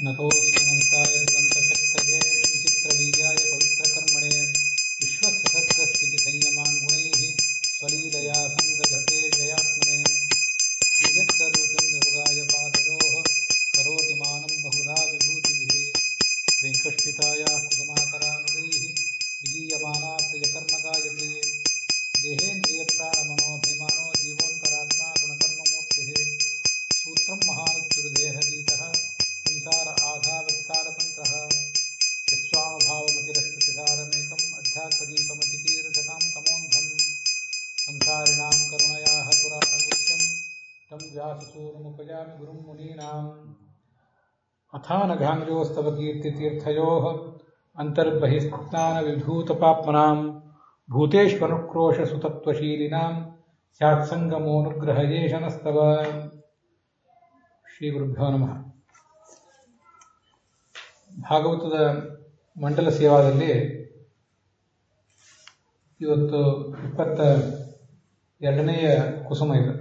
ನತೋಸ್ಮಿನಂತಾಯ ದುರಂತಶಕ್ತಯೇ ವಿಚಿತ್ರಬೀಜಾಯ ಪವಿತ್ರಕರ್ಮಣೆ ವಿಶ್ವಸ್ಯ ಸರ್ಗಸ್ಥಿತಿ ಸಂಯಮಾನ್ ಗುಣೈಃ ಸ್ವಲೀಲಯಾ ಸಂದಧತೆ ಜಯಾತ್ಮನೆ ಶ್ರೀವ್ಯಕ್ತರೂಪಿಂ ನಿರ್ಗಾಯ ಪಾದಯೋಃ ಕರೋತಿ ಮಾನಂ ಬಹುಧಾ ವಿಭೂತಿಭಿಃ ಶ್ರೀಕೃಷ್ಣಿತಾಯಾಃ ಕುಸುಮಾಕರಾನುಗೈಃ ವಿಗೀಯಮಾನಾ ಪ್ರಿಯಕರ್ಮಗಾಯಕೇ ದೇಹೇಂದ್ರಿಯಪ್ರಾಣಮನೋಭಿಮಾನೋ ಜೀವೋತ್ತರಾತ್ಮಾ ಗುಣಕರ್ಮಮೂರ್ತಿಃ ಸೂತ್ರಂ ಮಹಾನುಚ್ಯುರ್ದೇಹದೀತಃ ಸಂಸಾರ ಆಧಾವತಿ ಕಾಲತಂತ್ರಃ ಯಸ್ವಾಮಭಾವಮತಿರಶ್ರುತಿಸಾರಮೇಕಂ ಅಧ್ಯಾತ್ಮದೀಪಮತಿತೀರ್ಧತಾಂ ತಮೋಂಧಂ ಸಂಸಾರಿಣಾಂ ಕರುಣಯಾಃ ಪುರಾಣಗುಚ್ಛಂ ತಂ ವ್ಯಾಸಸೂನುಮುಪಯಾಮಿ ಗುರುಂ ಮುನೀನಾಂ ಅಥಾನಘಾಂಗ್ರ್ಯೋಸ್ತವ ಕೀರ್ತಿತೀರ್ಥಯೋಃ ಅಂತರ್ಬಹಿಸ್ನಾನವಿಧೂತಪಾಪ್ಮನಾಂ ಭೂತೇಶ್ವನುಕ್ರೋಶಸುತತ್ವಶೀಲಿನಾಂ ಸ್ಯಾತ್ಸಂಗಮೋನುಗ್ರಹಯೇಷನಸ್ತವ. ಶ್ರೀ ಗುರುಭ್ಯೋ ನಮಃ. ಭಾಗವತದ ಮಂಡಲ ಸೇವಾದಲ್ಲಿ ಇವತ್ತು 22ನೆಯ ಕುಸುಮ ಇದೆ.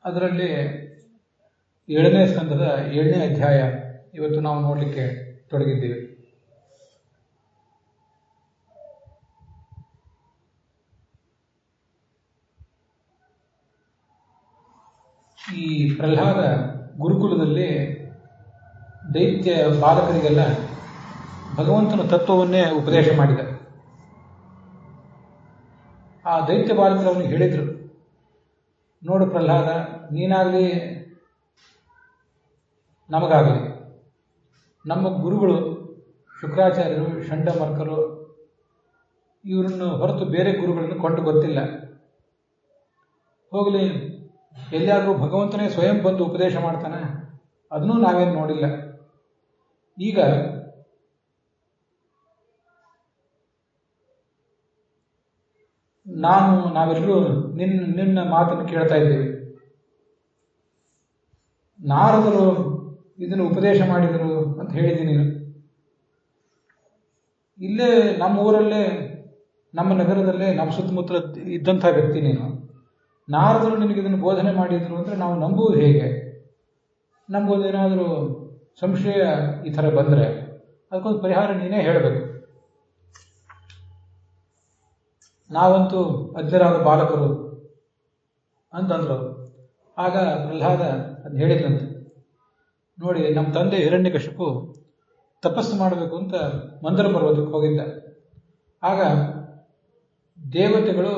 ಅದರಲ್ಲಿ 7ನೇ ಸ್ಕಂದದ 7ನೇ ಅಧ್ಯಾಯ ಇವತ್ತು ನಾವು ನೋಡಲಿಕ್ಕೆ ತೊಡಗಿದ್ದೀವಿ. ಈ ಪ್ರಹ್ಲಾದ ಗುರುಕುಲದಲ್ಲಿ ದೈತ್ಯ ಬಾಲಕರಿಗೆಲ್ಲ ಭಗವಂತನ ತತ್ವವನ್ನೇ ಉಪದೇಶ ಮಾಡಿದ. ಆ ದೈತ್ಯ ಬಾಲಕರು ಅವನಿಗೆ ಹೇಳಿದರು, ನೋಡು ಪ್ರಹ್ಲಾದ, ನೀನಾಗಲಿ ನಮಗಾಗಲಿ ನಮ್ಮ ಗುರುಗಳು ಶುಕ್ರಾಚಾರ್ಯರು, ಷಂಡಮರ್ಕರು ಇವರನ್ನು ಹೊರತು ಬೇರೆ ಗುರುಗಳನ್ನು ಕೊಂಡು ಗೊತ್ತಿಲ್ಲ. ಹೋಗಲಿ, ಎಲ್ಲಿಯಾದರೂ ಭಗವಂತನೇ ಸ್ವಯಂ ಬಂದು ಉಪದೇಶ ಮಾಡ್ತಾನೆ, ಅದನ್ನೂ ನಾವೇನು ನೋಡಿಲ್ಲ. ಈಗ ನಾವೆಲ್ಲರೂ ನಿನ್ನ ಮಾತನ್ನು ಕೇಳ್ತಾ ಇದ್ದೇವೆ. ನಾರದರು ಇದನ್ನು ಉಪದೇಶ ಮಾಡಿದರು ಅಂತ ಹೇಳಿದ್ದೀನಿ. ಇಲ್ಲೇ ನಮ್ಮ ಊರಲ್ಲೇ, ನಮ್ಮ ನಗರದಲ್ಲೇ, ನಮ್ಮ ಸುತ್ತಮುತ್ತ ಇದ್ದಂಥ ವ್ಯಕ್ತಿ ನೀನು. ನಾರದರು ನಿನಗೆ ಇದನ್ನು ಬೋಧನೆ ಮಾಡಿದರು ಅಂದರೆ ನಾವು ನಂಬುವುದು ಹೇಗೆ? ನಮಗೊಂದೇನಾದರೂ ಸಂಶಯ ಈ ಥರ ಬಂದರೆ ಅದಕ್ಕೊಂದು ಪರಿಹಾರ ನೀನೇ ಹೇಳಬೇಕು. ನಾವಂತೂ ಅಜ್ಞರಾದ ಬಾಲಕರು ಅಂತಂದ್ರು. ಆಗ ಪ್ರಹ್ಲಾದ ಅದನ್ನ ಹೇಳಿದ್ರಂತೆ, ನೋಡಿ, ನಮ್ಮ ತಂದೆ ಹಿರಣ್ಯಕಶಿಪು ತಪಸ್ಸು ಮಾಡಬೇಕು ಅಂತ ಮಂದರ ಪರ್ವತಕ್ಕೆ ಹೋಗಿದ್ದ. ಆಗ ದೇವತೆಗಳು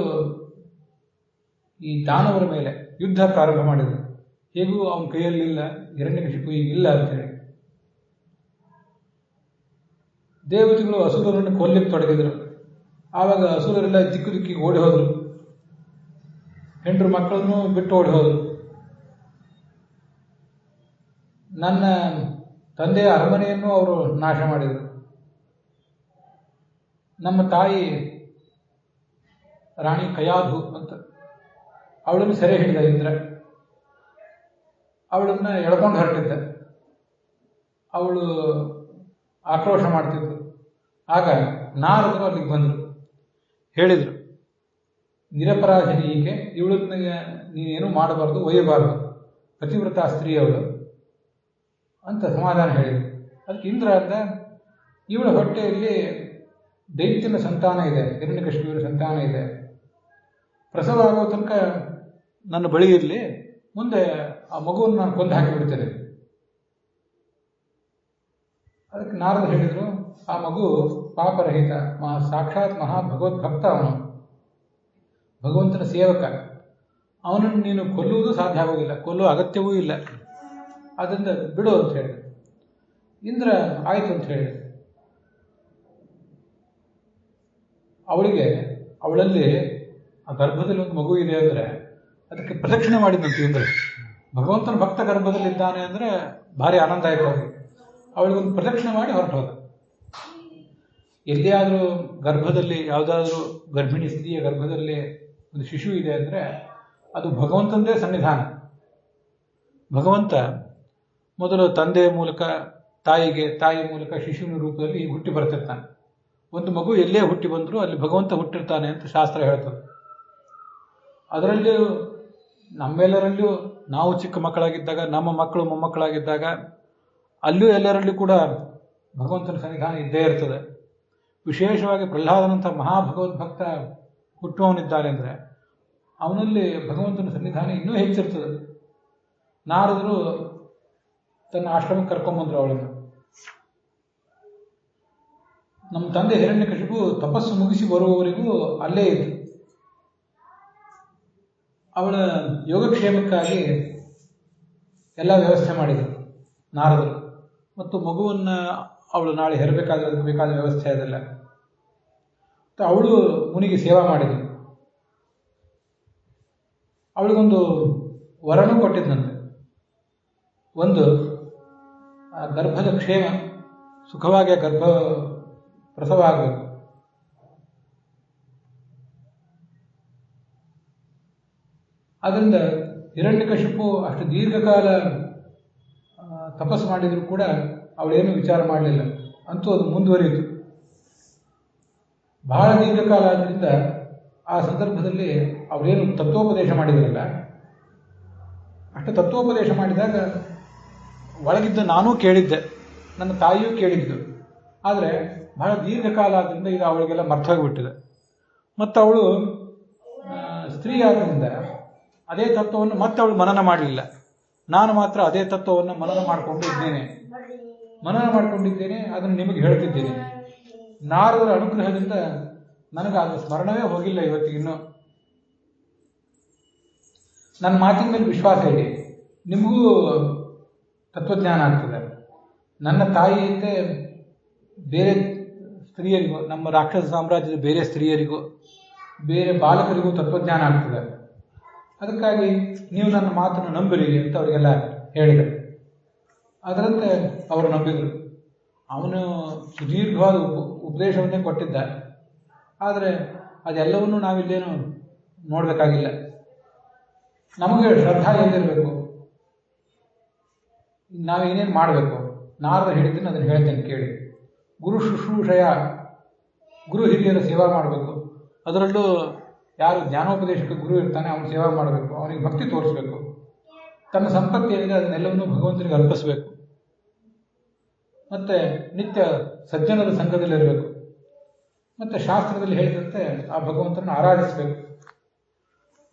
ಈ ದಾನವರ ಮೇಲೆ ಯುದ್ಧ ಪ್ರಾರಂಭ ಮಾಡಿದರು. ಹೇಗೂ ಅವನ ಕೈಯಲ್ಲಿಲ್ಲ, ಹಿರಣ್ಯಕಶಿಪು ಈಗಿಲ್ಲ ಅಂತೇಳಿ ದೇವತೆಗಳು ಅಸುರರನ್ನು ಕೊಲ್ಲಿಕ್ಕೆ ತೊಡಗಿದರು. ಆವಾಗ ಅಸುರರೆಲ್ಲ ದಿಕ್ಕು ದಿಕ್ಕಿಗೆ ಓಡಿ ಹೋದರು. ಹೆಂಡರು ಮಕ್ಕಳನ್ನು ಬಿಟ್ಟು ಓಡಿ ಹೋದರು. ನನ್ನ ತಂದೆಯ ಅರಮನೆಯನ್ನು ಅವರು ನಾಶ ಮಾಡಿದರು. ನಮ್ಮ ತಾಯಿ ರಾಣಿ ಕಯಾಧು ಅಂತ, ಅವಳನ್ನು ಸೆರೆ ಹಿಡಿದ ಇಂದ್ರ. ಅವಳನ್ನು ಎಳ್ಕೊಂಡು ಹೊರಟಿದ್ದ. ಅವಳು ಆಕ್ರೋಶ ಮಾಡ್ತಿದ್ಳು. ಆಗ ನಾರದರು ಅಲ್ಲಿಗೆ ಬಂದರು. ಹೇಳಿದರು, ನಿರಪರಾಧಿನಿ ಈಕೆ, ಇವಳನ್ನ ನೀನೇನು ಮಾಡಬಾರ್ದು, ಒಯ್ಯಬಾರ್ದು, ಪತಿವ್ರತಾ ಸ್ತ್ರೀ ಅವಳು ಅಂತ ಸಮಾಧಾನ ಹೇಳಿದರು. ಅದಕ್ಕೆ ಇಂದ್ರ ಅಂದ, ಇವಳ ಹೊಟ್ಟೆಯಲ್ಲಿ ದೈತ್ಯನ ಸಂತಾನ ಇದೆ, ಹಿರಣ್ಯಕಶಿಪುವಿನ ಸಂತಾನ ಇದೆ. ಪ್ರಸವ ಆಗೋ ತನಕ ನನ್ನ ಬಳಿ ಇರಲಿ, ಮುಂದೆ ಆ ಮಗುವನ್ನು ನಾನು ಕೊಂದು ಹಾಕಿಬಿಡ್ತೇನೆ. ಅದಕ್ಕೆ ನಾರದ ಹೇಳಿದರು, ಆ ಮಗು ಪಾಪರಹಿತ, ಸಾಕ್ಷಾತ್ ಭಗವದ್ಭಕ್ತ, ಅವನು ಭಗವಂತನ ಸೇವಕ. ಅವನನ್ನು ನೀನು ಕೊಲ್ಲುವುದು ಸಾಧ್ಯ ಆಗುವುದಿಲ್ಲ, ಕೊಲ್ಲುವ ಅಗತ್ಯವೂ ಇಲ್ಲ. ಅದರಿಂದ ಬಿಡು ಅಂತ ಹೇಳಿದೆ. ಇಂದ್ರ ಆಯಿತು ಅಂತ ಹೇಳಿದೆ. ಅವಳಲ್ಲಿ ಆ ಗರ್ಭದಲ್ಲಿ ಒಂದು ಮಗು ಇದೆ ಅಂದರೆ ಅದಕ್ಕೆ ಪ್ರದಕ್ಷಿಣೆ ಮಾಡಿದಂತೆ ಇಂದ್ರ. ಭಗವಂತನ ಭಕ್ತ ಗರ್ಭದಲ್ಲಿದ್ದಾನೆ ಅಂದರೆ ಭಾರಿ ಆನಂದ ಆಯಿತು ಅವರಿಗೆ. ಅವಳಿಗೊಂದು ಪ್ರದಕ್ಷಿಣೆ ಮಾಡಿ ಹೊರಟು ಹೋದ. ಎಲ್ಲಿಯಾದರೂ ಗರ್ಭದಲ್ಲಿ, ಯಾವುದಾದ್ರೂ ಗರ್ಭಿಣಿ ಸ್ತ್ರೀಯ ಗರ್ಭದಲ್ಲಿ ಒಂದು ಶಿಶು ಇದೆ ಅಂದರೆ ಅದು ಭಗವಂತಂದೇ ಸನ್ನಿಧಾನ. ಭಗವಂತ ಮೊದಲು ತಂದೆಯ ಮೂಲಕ ತಾಯಿ ಮೂಲಕ ಶಿಶುವಿನ ರೂಪದಲ್ಲಿ ಹುಟ್ಟಿ ಬರ್ತಿರ್ತಾನೆ. ಒಂದು ಮಗು ಎಲ್ಲೇ ಹುಟ್ಟಿ ಬಂದರೂ ಅಲ್ಲಿ ಭಗವಂತ ಹುಟ್ಟಿರ್ತಾನೆ ಅಂತ ಶಾಸ್ತ್ರ ಹೇಳ್ತದೆ. ಅದರಲ್ಲಿಯೂ ನಮ್ಮೆಲ್ಲರಲ್ಲಿಯೂ ನಾವು ಚಿಕ್ಕ ಮಕ್ಕಳಾಗಿದ್ದಾಗ, ನಮ್ಮ ಮಕ್ಕಳು ಮೊಮ್ಮಕ್ಕಳಾಗಿದ್ದಾಗ ಅಲ್ಲಿಯೂ ಎಲ್ಲರಲ್ಲಿಯೂ ಕೂಡ ಭಗವಂತನ ಸನ್ನಿಧಾನ ಇದ್ದೇ ಇರ್ತದೆ. ವಿಶೇಷವಾಗಿ ಪ್ರಹ್ಲಾದನಂಥ ಮಹಾಭಗವದ್ಭಕ್ತ ಹುಟ್ಟುವವನಿದ್ದಾನೆ ಅಂದರೆ ಅವನಲ್ಲಿ ಭಗವಂತನ ಸನ್ನಿಧಾನ ಇನ್ನೂ ಹೆಚ್ಚಿರ್ತದೆ. ನಾರದರು ತನ್ನ ಆಶ್ರಮಕ್ಕೆ ಕರ್ಕೊಂಬಂದರು ಅವಳನ್ನು. ನಮ್ಮ ತಂದೆ ಹಿರಣ್ಯಕಶಿಪು ತಪಸ್ಸು ಮುಗಿಸಿ ಬರುವವರೆಗೂ ಅಲ್ಲೇ ಇತ್ತು. ಅವಳ ಯೋಗಕ್ಷೇಮಕ್ಕಾಗಿ ಎಲ್ಲ ವ್ಯವಸ್ಥೆ ಮಾಡಿದರು ನಾರದರು. ಮತ್ತು ಮಗುವನ್ನು ಅವಳು ನಾಳೆ ಹೆರಬೇಕಾದ್ರೆ ಅದಕ್ಕೆ ಬೇಕಾದ ವ್ಯವಸ್ಥೆ ಅದೆಲ್ಲ. ಅವಳು ಮುನಿಗೆ ಸೇವಾ ಮಾಡಿದಳು. ಅವಳಿಗೊಂದು ವರನೂ ಕೊಟ್ಟಿದ್ದಂತೆ. ಒಂದು ಗರ್ಭದ ಕ್ಷೇಮ, ಸುಖವಾಗಿ ಗರ್ಭ ಪ್ರಸವ ಆಗಬೇಕು. ಆದ್ದರಿಂದ ಹಿರಣ್ಯಕಶಿಪು ಅಷ್ಟು ದೀರ್ಘಕಾಲ ತಪಸ್ಸು ಮಾಡಿದರೂ ಕೂಡ ಅವಳೇನು ವಿಚಾರ ಮಾಡಲಿಲ್ಲ. ಅಂತೂ ಅದು ಮುಂದುವರಿಯಿತು. ಬಹಳ ದೀರ್ಘಕಾಲ ಆದ್ದರಿಂದ ಆ ಸಂದರ್ಭದಲ್ಲಿ ಅವರೇನು ತತ್ವೋಪದೇಶ ಮಾಡಿದ್ರಲ್ಲ, ಅಷ್ಟು ತತ್ವೋಪದೇಶ ಮಾಡಿದಾಗ ಒಳಗಿದ್ದ ನಾನೂ ಕೇಳಿದ್ದೆ, ನನ್ನ ತಾಯಿಯೂ ಕೇಳಿದ್ದು. ಆದರೆ ಬಹಳ ದೀರ್ಘಕಾಲ ಆದ್ದರಿಂದ ಇದು ಅವಳಿಗೆಲ್ಲ ಮರ್ತೋಗಿಬಿಟ್ಟಿದೆ. ಮತ್ತು ಅವಳು ಸ್ತ್ರೀ ಆದ್ದರಿಂದ ಅದೇ ತತ್ವವನ್ನು ಮತ್ತೆ ಅವಳು ಮನನ ಮಾಡಲಿಲ್ಲ. ನಾನು ಮಾತ್ರ ಅದೇ ತತ್ವವನ್ನು ಮನನ ಮಾಡಿಕೊಂಡಿದ್ದೇನೆ. ಅದನ್ನು ನಿಮಗೆ ಹೇಳ್ತಿದ್ದೇನೆ. ನಾರದರ ಅನುಗ್ರಹದಿಂದ ನನಗೆ ಅದು ಸ್ಮರಣವೇ ಹೋಗಿಲ್ಲ ಇವತ್ತಿಗಿನ್ನೂ. ನನ್ನ ಮಾತಿನ ಮೇಲೆ ವಿಶ್ವಾಸ ಇದೆ, ನಿಮಗೂ ತತ್ವಜ್ಞಾನ ಆಗ್ತದೆ. ನನ್ನ ತಾಯಿಯಂತೆ ಬೇರೆ ಸ್ತ್ರೀಯರಿಗೂ, ನಮ್ಮ ರಾಕ್ಷಸ ಸಾಮ್ರಾಜ್ಯದ ಬೇರೆ ಸ್ತ್ರೀಯರಿಗೂ, ಬೇರೆ ಬಾಲಕರಿಗೂ ತತ್ವಜ್ಞಾನ ಆಗ್ತದೆ. ಅದಕ್ಕಾಗಿ ನೀವು ನನ್ನ ಮಾತನ್ನು ನಂಬಿರಿ ಅಂತ ಅವರಿಗೆಲ್ಲ ಹೇಳಿದೆ. ಅದರಂತೆ ಅವರು ನಂಬಿದರು. ಅವನು ಸುದೀರ್ಘವಾದ ಉಪದೇಶವನ್ನೇ ಕೊಟ್ಟಿದ್ದ. ಆದರೆ ಅದೆಲ್ಲವನ್ನೂ ನಾವಿಲ್ಲೇನು ನೋಡಬೇಕಾಗಿಲ್ಲ. ನಮಗೆ ಶ್ರದ್ಧಾ ಎಲ್ಲಿರಬೇಕು, ನಾವೇನೇನು ಮಾಡಬೇಕು, ನಾರದ ಹೇಳಿದ್ದೀನಿ ಅದನ್ನು ಹೇಳ್ತೇನೆ ಕೇಳಿ. ಗುರು ಶುಶ್ರೂಷಯ, ಗುರು ಹಿರಿಯರ ಸೇವಾ ಮಾಡಬೇಕು. ಅದರಲ್ಲೂ ಯಾರು ಜ್ಞಾನೋಪದೇಶಕ್ಕೆ ಗುರು ಇರ್ತಾನೆ ಅವನು ಸೇವಾ ಮಾಡಬೇಕು, ಅವನಿಗೆ ಭಕ್ತಿ ತೋರಿಸ್ಬೇಕು. ತನ್ನ ಸಂಪತ್ತಿ ಏನಿದೆ ಅದನ್ನೆಲ್ಲವನ್ನೂ ಭಗವಂತನಿಗೆ ಅರ್ಪಿಸಬೇಕು. ಮತ್ತು ನಿತ್ಯ ಸಜ್ಜನರ ಸಂಘದಲ್ಲಿರಬೇಕು. ಮತ್ತು ಶಾಸ್ತ್ರದಲ್ಲಿ ಹೇಳಿದಂತೆ ಆ ಭಗವಂತನನ್ನು ಆರಾಧಿಸಬೇಕು.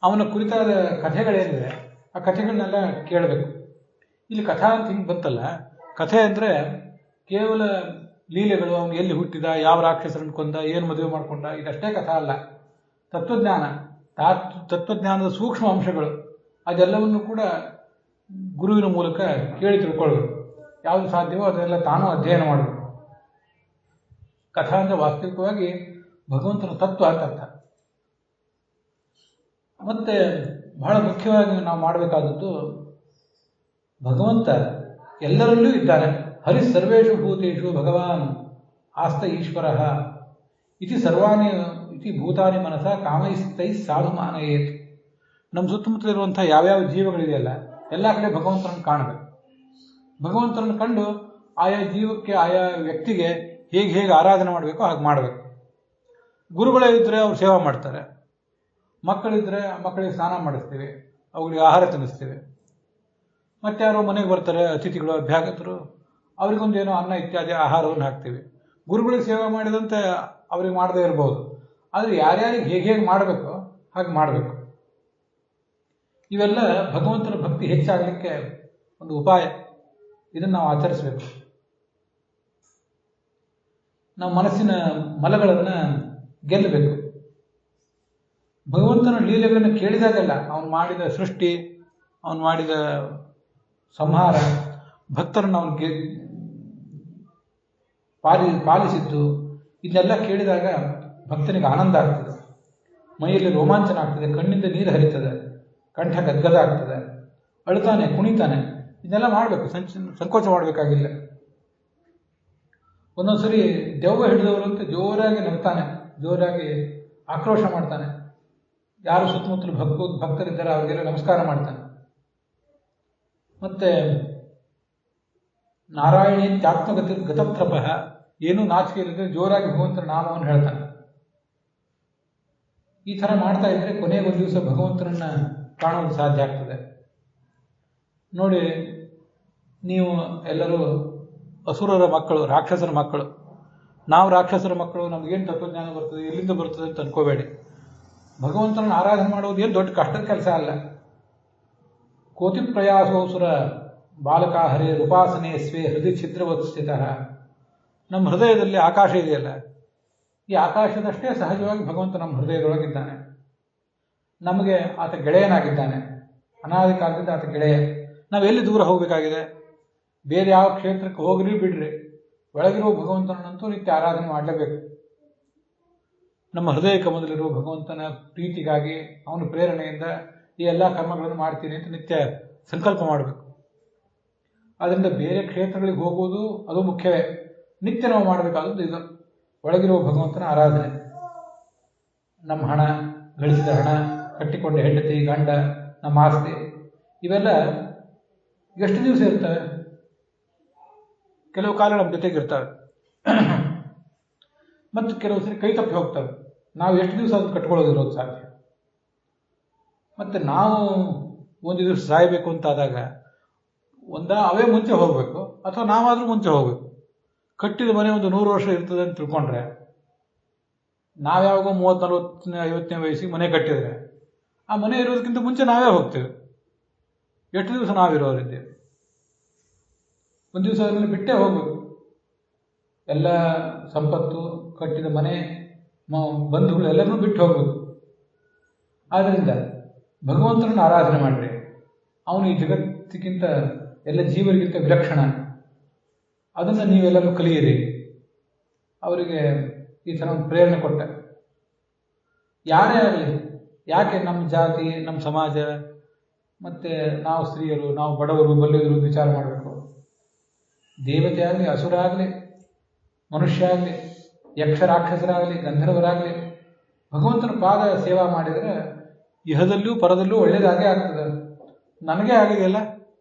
ಅವನ ಕುರಿತಾದ ಕಥೆಗಳೇನಿದೆ ಆ ಕಥೆಗಳನ್ನೆಲ್ಲ ಕೇಳಬೇಕು. ಇಲ್ಲಿ ಕಥಾ ಅಂತ ಹಿಂಗೆ ಬಂತಲ್ಲ, ಕಥೆ ಅಂದರೆ ಕೇವಲ ಲೀಲೆಗಳು, ಅವನು ಎಲ್ಲಿ ಹುಟ್ಟಿದ, ಯಾವ ರಾಕ್ಷಸರನ್ನು ಕೊಂದ, ಏನು ಮದುವೆ ಮಾಡಿಕೊಂಡ, ಇದಷ್ಟೇ ಕಥಾ ಅಲ್ಲ. ತತ್ವಜ್ಞಾನದ ಸೂಕ್ಷ್ಮ ಅಂಶಗಳು ಅದೆಲ್ಲವನ್ನು ಕೂಡ ಗುರುವಿನ ಮೂಲಕ ಕೇಳಿ ತಿಳ್ಕೊಳ್ಬೇಕು. ಯಾವುದು ಸಾಧ್ಯವೋ ಅದನ್ನೆಲ್ಲ ತಾನೂ ಅಧ್ಯಯನ ಮಾಡಬೇಕು. ಕಥಾ ಅಂದರೆ ವಾಸ್ತವಿಕವಾಗಿ ಭಗವಂತನ ತತ್ವ ಅಂತ ಅರ್ಥ. ಮತ್ತೆ ಬಹಳ ಮುಖ್ಯವಾಗಿ ನಾವು ಮಾಡಬೇಕಾದದ್ದು, ಭಗವಂತ ಎಲ್ಲರಲ್ಲೂ ಇದ್ದಾನೆ. ಹರಿ ಸರ್ವೇಷು ಭೂತೇಷು ಭಗವಾನ್ ಆಸ್ತ ಈಶ್ವರ ಇತಿ ಸರ್ವಾಣಿ ಇತಿ ಭೂತಾನಿ ಮನಸ ಕಾಮೈಸ್ತೈ ಸಾಧು ಮಾನಯೇತ್. ನಮ್ಮ ಸುತ್ತಮುತ್ತಲಿರುವಂಥ ಯಾವ್ಯಾವ ಜೀವಗಳಿದೆಯಲ್ಲ ಎಲ್ಲ ಕಡೆ ಭಗವಂತನನ್ನು ಕಾಣಬೇಕು. ಭಗವಂತನನ್ನು ಕಂಡು ಆಯಾ ಜೀವಕ್ಕೆ, ಆಯಾ ವ್ಯಕ್ತಿಗೆ ಹೇಗೆ ಆರಾಧನೆ ಮಾಡಬೇಕೋ ಹಾಗೆ ಮಾಡಬೇಕು. ಗುರುಗಳೇ ಇದ್ದರೆ ಅವ್ರು ಸೇವಾ ಮಾಡ್ತಾರೆ. ಮಕ್ಕಳಿದ್ದರೆ ಮಕ್ಕಳಿಗೆ ಸ್ನಾನ ಮಾಡಿಸ್ತೀವಿ, ಅವುಗಳಿಗೆ ಆಹಾರ ತಿನ್ನಿಸ್ತೀವಿ. ಮತ್ತೆ ಯಾರೋ ಮನೆಗೆ ಬರ್ತಾರೆ ಅತಿಥಿಗಳು, ಅಭ್ಯಾಗತರು, ಅವರಿಗೊಂದು ಏನೋ ಅನ್ನ ಇತ್ಯಾದಿ ಆಹಾರವನ್ನು ಹಾಕ್ತೀವಿ. ಗುರುಗಳಿಗೆ ಸೇವೆ ಮಾಡಿದಂತೆ ಅವ್ರಿಗೆ ಮಾಡದೇ ಇರ್ಬೋದು. ಆದರೆ ಯಾರ್ಯಾರಿಗೆ ಹೇಗೆ ಮಾಡಬೇಕೋ ಹಾಗೆ ಮಾಡಬೇಕು. ಇವೆಲ್ಲ ಭಗವಂತನ ಭಕ್ತಿ ಹೆಚ್ಚಾಗಲಿಕ್ಕೆ ಒಂದು ಉಪಾಯ. ಇದನ್ನು ನಾವು ಆಚರಿಸಬೇಕು. ನಾವು ಮನಸ್ಸಿನ ಮಲಗಳನ್ನು ಗೆಲ್ಲಬೇಕು. ಭಗವಂತನ ಲೀಲೆಗಳನ್ನು ಕೇಳಿದಾಗಲ್ಲ, ಅವನು ಮಾಡಿದ ಸೃಷ್ಟಿ, ಅವನು ಮಾಡಿದ ಸಂಹಾರ, ಭಕ್ತರನ್ನು ಅವನು ಪಾಲಿಸಿದ್ದು, ಇದನ್ನೆಲ್ಲ ಕೇಳಿದಾಗ ಭಕ್ತನಿಗೆ ಆನಂದ ಆಗ್ತದೆ, ಮೈಯಲ್ಲಿ ರೋಮಾಂಚನ ಆಗ್ತದೆ, ಕಣ್ಣಿಂದ ನೀರು ಹರಿತದೆ, ಕಂಠ ಗದ್ಗದ ಆಗ್ತದೆ, ಅಳ್ತಾನೆ, ಕುಣಿತಾನೆ. ಇದನ್ನೆಲ್ಲ ಮಾಡಬೇಕು, ಸಂಕೋಚ ಮಾಡಬೇಕಾಗಿಲ್ಲ. ಒಂದೊಂದ್ಸರಿ ದೆವ್ವ ಹಿಡಿದವರಂತೆ ಜೋರಾಗಿ ನಗ್ತಾನೆ, ಜೋರಾಗಿ ಆಕ್ರೋಶ ಮಾಡ್ತಾನೆ. ಯಾರು ಸುತ್ತಮುತ್ತಲು ಭಕ್ತರಿದ್ದಾರೆ ಅವರಿಗೆಲ್ಲ ನಮಸ್ಕಾರ ಮಾಡ್ತಾನೆ. ಮತ್ತೆ ನಾರಾಯಣಿ ತ್ಯಾತ್ಮಗತಿ ಗತತ್ರಪ, ಏನೂ ನಾಚಿಕೆ ಇಲ್ಲದೆ ಜೋರಾಗಿ ಭಗವಂತನ ನಾಮವನ್ನು ಹೇಳ್ತಾನೆ. ಈ ಥರ ಮಾಡ್ತಾ ಇದ್ರೆ ಕೊನೆಗೊಂದು ದಿವಸ ಭಗವಂತನನ್ನ ಕಾಣೋದು ಸಾಧ್ಯ ಆಗ್ತದೆ. ನೋಡಿ, ನೀವು ಎಲ್ಲರೂ ಅಸುರರ ಮಕ್ಕಳು, ರಾಕ್ಷಸರ ಮಕ್ಕಳು. ನಾವು ರಾಕ್ಷಸರ ಮಕ್ಕಳು, ನಮಗೇನು ತತ್ವಜ್ಞಾನ ಬರ್ತದೆ, ಎಲ್ಲಿಂದ ಬರ್ತದೆ ಅಂತ ಅನ್ಕೋಬೇಡಿ. ಭಗವಂತನ ಆರಾಧನೆ ಮಾಡೋದು ಏನು ದೊಡ್ಡ ಕಷ್ಟದ ಕೆಲಸ ಅಲ್ಲ. ಕೋಟಿ ಪ್ರಯಾಸೋಸುರ ಬಾಲಕ ಹರೇ ಉಪಾಸನೆ ಸ್ವೇ ಹೃದಯ ಛಿದ್ರವತ್ ಸ್ಥಿತಃ. ನಮ್ಮ ಹೃದಯದಲ್ಲಿ ಆಕಾಶ ಇದೆಯಲ್ಲ, ಈ ಆಕಾಶದಷ್ಟೇ ಸಹಜವಾಗಿ ಭಗವಂತ ನಮ್ಮ ಹೃದಯದೊಳಗಿದ್ದಾನೆ. ನಮಗೆ ಆತ ಗೆಳೆಯನಾಗಿದ್ದಾನೆ. ಅನಾದಿ ಕಾಲದಿಂದ ಆತ ಗೆಳೆಯ. ನಾವು ಎಲ್ಲಿ ದೂರ ಹೋಗಬೇಕಾಗಿದೆ? ಬೇರೆ ಯಾವ ಕ್ಷೇತ್ರಕ್ಕೆ ಹೋಗ್ರಿ ಬಿಡ್ರಿ, ಒಳಗಿರುವ ಭಗವಂತನಂತೂ ನಿತ್ಯ ಆರಾಧನೆ ಮಾಡಲೇಬೇಕು. ನಮ್ಮ ಹೃದಯಕ್ಕೆ ಮೊದಲಿರುವ ಭಗವಂತನ ಪ್ರೀತಿಗಾಗಿ ಅವನ ಪ್ರೇರಣೆಯಿಂದ ಈ ಎಲ್ಲ ಕರ್ಮಗಳನ್ನು ಮಾಡ್ತೀನಿ ಅಂತ ನಿತ್ಯ ಸಂಕಲ್ಪ ಮಾಡಬೇಕು. ಅದರಿಂದ ಬೇರೆ ಕ್ಷೇತ್ರಗಳಿಗೆ ಹೋಗುವುದು ಅದು ಮುಖ್ಯವೇ. ನಿತ್ಯ ನಾವು ಮಾಡಬೇಕಾದದ್ದು ಇದು, ಒಳಗಿರುವ ಭಗವಂತನ ಆರಾಧನೆ. ನಮ್ಮ ಹಣ, ಗಳಿಸಿದ ಹಣ, ಕಟ್ಟಿಕೊಂಡ ಹೆಂಡತಿ, ಗಂಡ, ನಮ್ಮ ಆಸ್ತಿ, ಇವೆಲ್ಲ ಎಷ್ಟು ದಿವಸ ಇರ್ತವೆ? ಕೆಲವು ಕಾಲ ನಮ್ಮ ಜೊತೆಗೆ ಇರ್ತವೆ, ಮತ್ತು ಕೆಲವು ಸರಿ ಕೈ ತಪ್ಪಿ ಹೋಗ್ತವೆ. ನಾವು ಎಷ್ಟು ದಿವಸ ಅದನ್ನು ಕಟ್ಕೊಳ್ಳೋದಿರೋದು ಸಾಧ್ಯ? ಮತ್ತು ನಾವು ಒಂದು ದಿವಸ ಸಾಯಬೇಕು ಅಂತಾದಾಗ ಅವೇ ಮುಂಚೆ ಹೋಗಬೇಕು, ಅಥವಾ ನಾವಾದರೂ ಮುಂಚೆ ಹೋಗಬೇಕು. ಕಟ್ಟಿದ ಮನೆ ಒಂದು 100 ವರ್ಷ ಇರ್ತದೆ ಅಂತ ತಿಳ್ಕೊಂಡ್ರೆ, ನಾವ್ಯಾವಾಗ 30, 40, 50ನೇ ವಯಸ್ಸಿಗೆ ಮನೆ ಕಟ್ಟಿದ್ರೆ ಆ ಮನೆ ಇರೋದಕ್ಕಿಂತ ಮುಂಚೆ ನಾವೇ ಹೋಗ್ತೇವೆ. ಎಷ್ಟು ದಿವಸ ನಾವಿರೋರಿದ್ದೇವೆ? ಒಂದು ದಿವಸ ಅದರಲ್ಲಿ ಬಿಟ್ಟೇ ಹೋಗ್ಬೇಕು. ಎಲ್ಲ ಸಂಪತ್ತು, ಕಟ್ಟಿದ ಮನೆ, ಬಂಧುಗಳು ಎಲ್ಲರನ್ನೂ ಬಿಟ್ಟು ಹೋಗ್ಬೇಕು. ಆದ್ದರಿಂದ ಭಗವಂತನನ್ನು ಆರಾಧನೆ ಮಾಡ್ರಿ. ಅವನು ಈ ಜಗತ್ತಿಗಿಂತ, ಎಲ್ಲ ಜೀವರಿಗಿಂತ ವಿಲಕ್ಷಣ. ಅದನ್ನು ನೀವೆಲ್ಲರೂ ಕಲಿಯಿರಿ. ಅವರಿಗೆ ಈ ಥರ ಒಂದು ಪ್ರೇರಣೆ ಕೊಟ್ಟ. ಯಾರೇ ಆಗಲಿ, ಯಾಕೆ ನಮ್ಮ ಜಾತಿ, ನಮ್ಮ ಸಮಾಜ, ಮತ್ತು ನಾವು ಸ್ತ್ರೀಯರು, ನಾವು ಬಡವರು, ಬಲ್ಲಿದರು ವಿಚಾರ ಮಾಡಬೇಕು? ದೇವತೆ ಆಗಲಿ, ಅಸುರ ಆಗಲಿ, ಮನುಷ್ಯ ಆಗಲಿ, ಯಕ್ಷ ರಾಕ್ಷಸರಾಗಲಿ, ಗಂಧರ್ವರಾಗಲಿ, ಭಗವಂತನ ಪಾದ ಸೇವಾ ಮಾಡಿದರೆ ಇಹದಲ್ಲೂ ಪರದಲ್ಲೂ ಒಳ್ಳೇದಾಗೇ ಆಗ್ತದೆ. ನನಗೇ ಆಗಿದೆಯಲ್ಲ,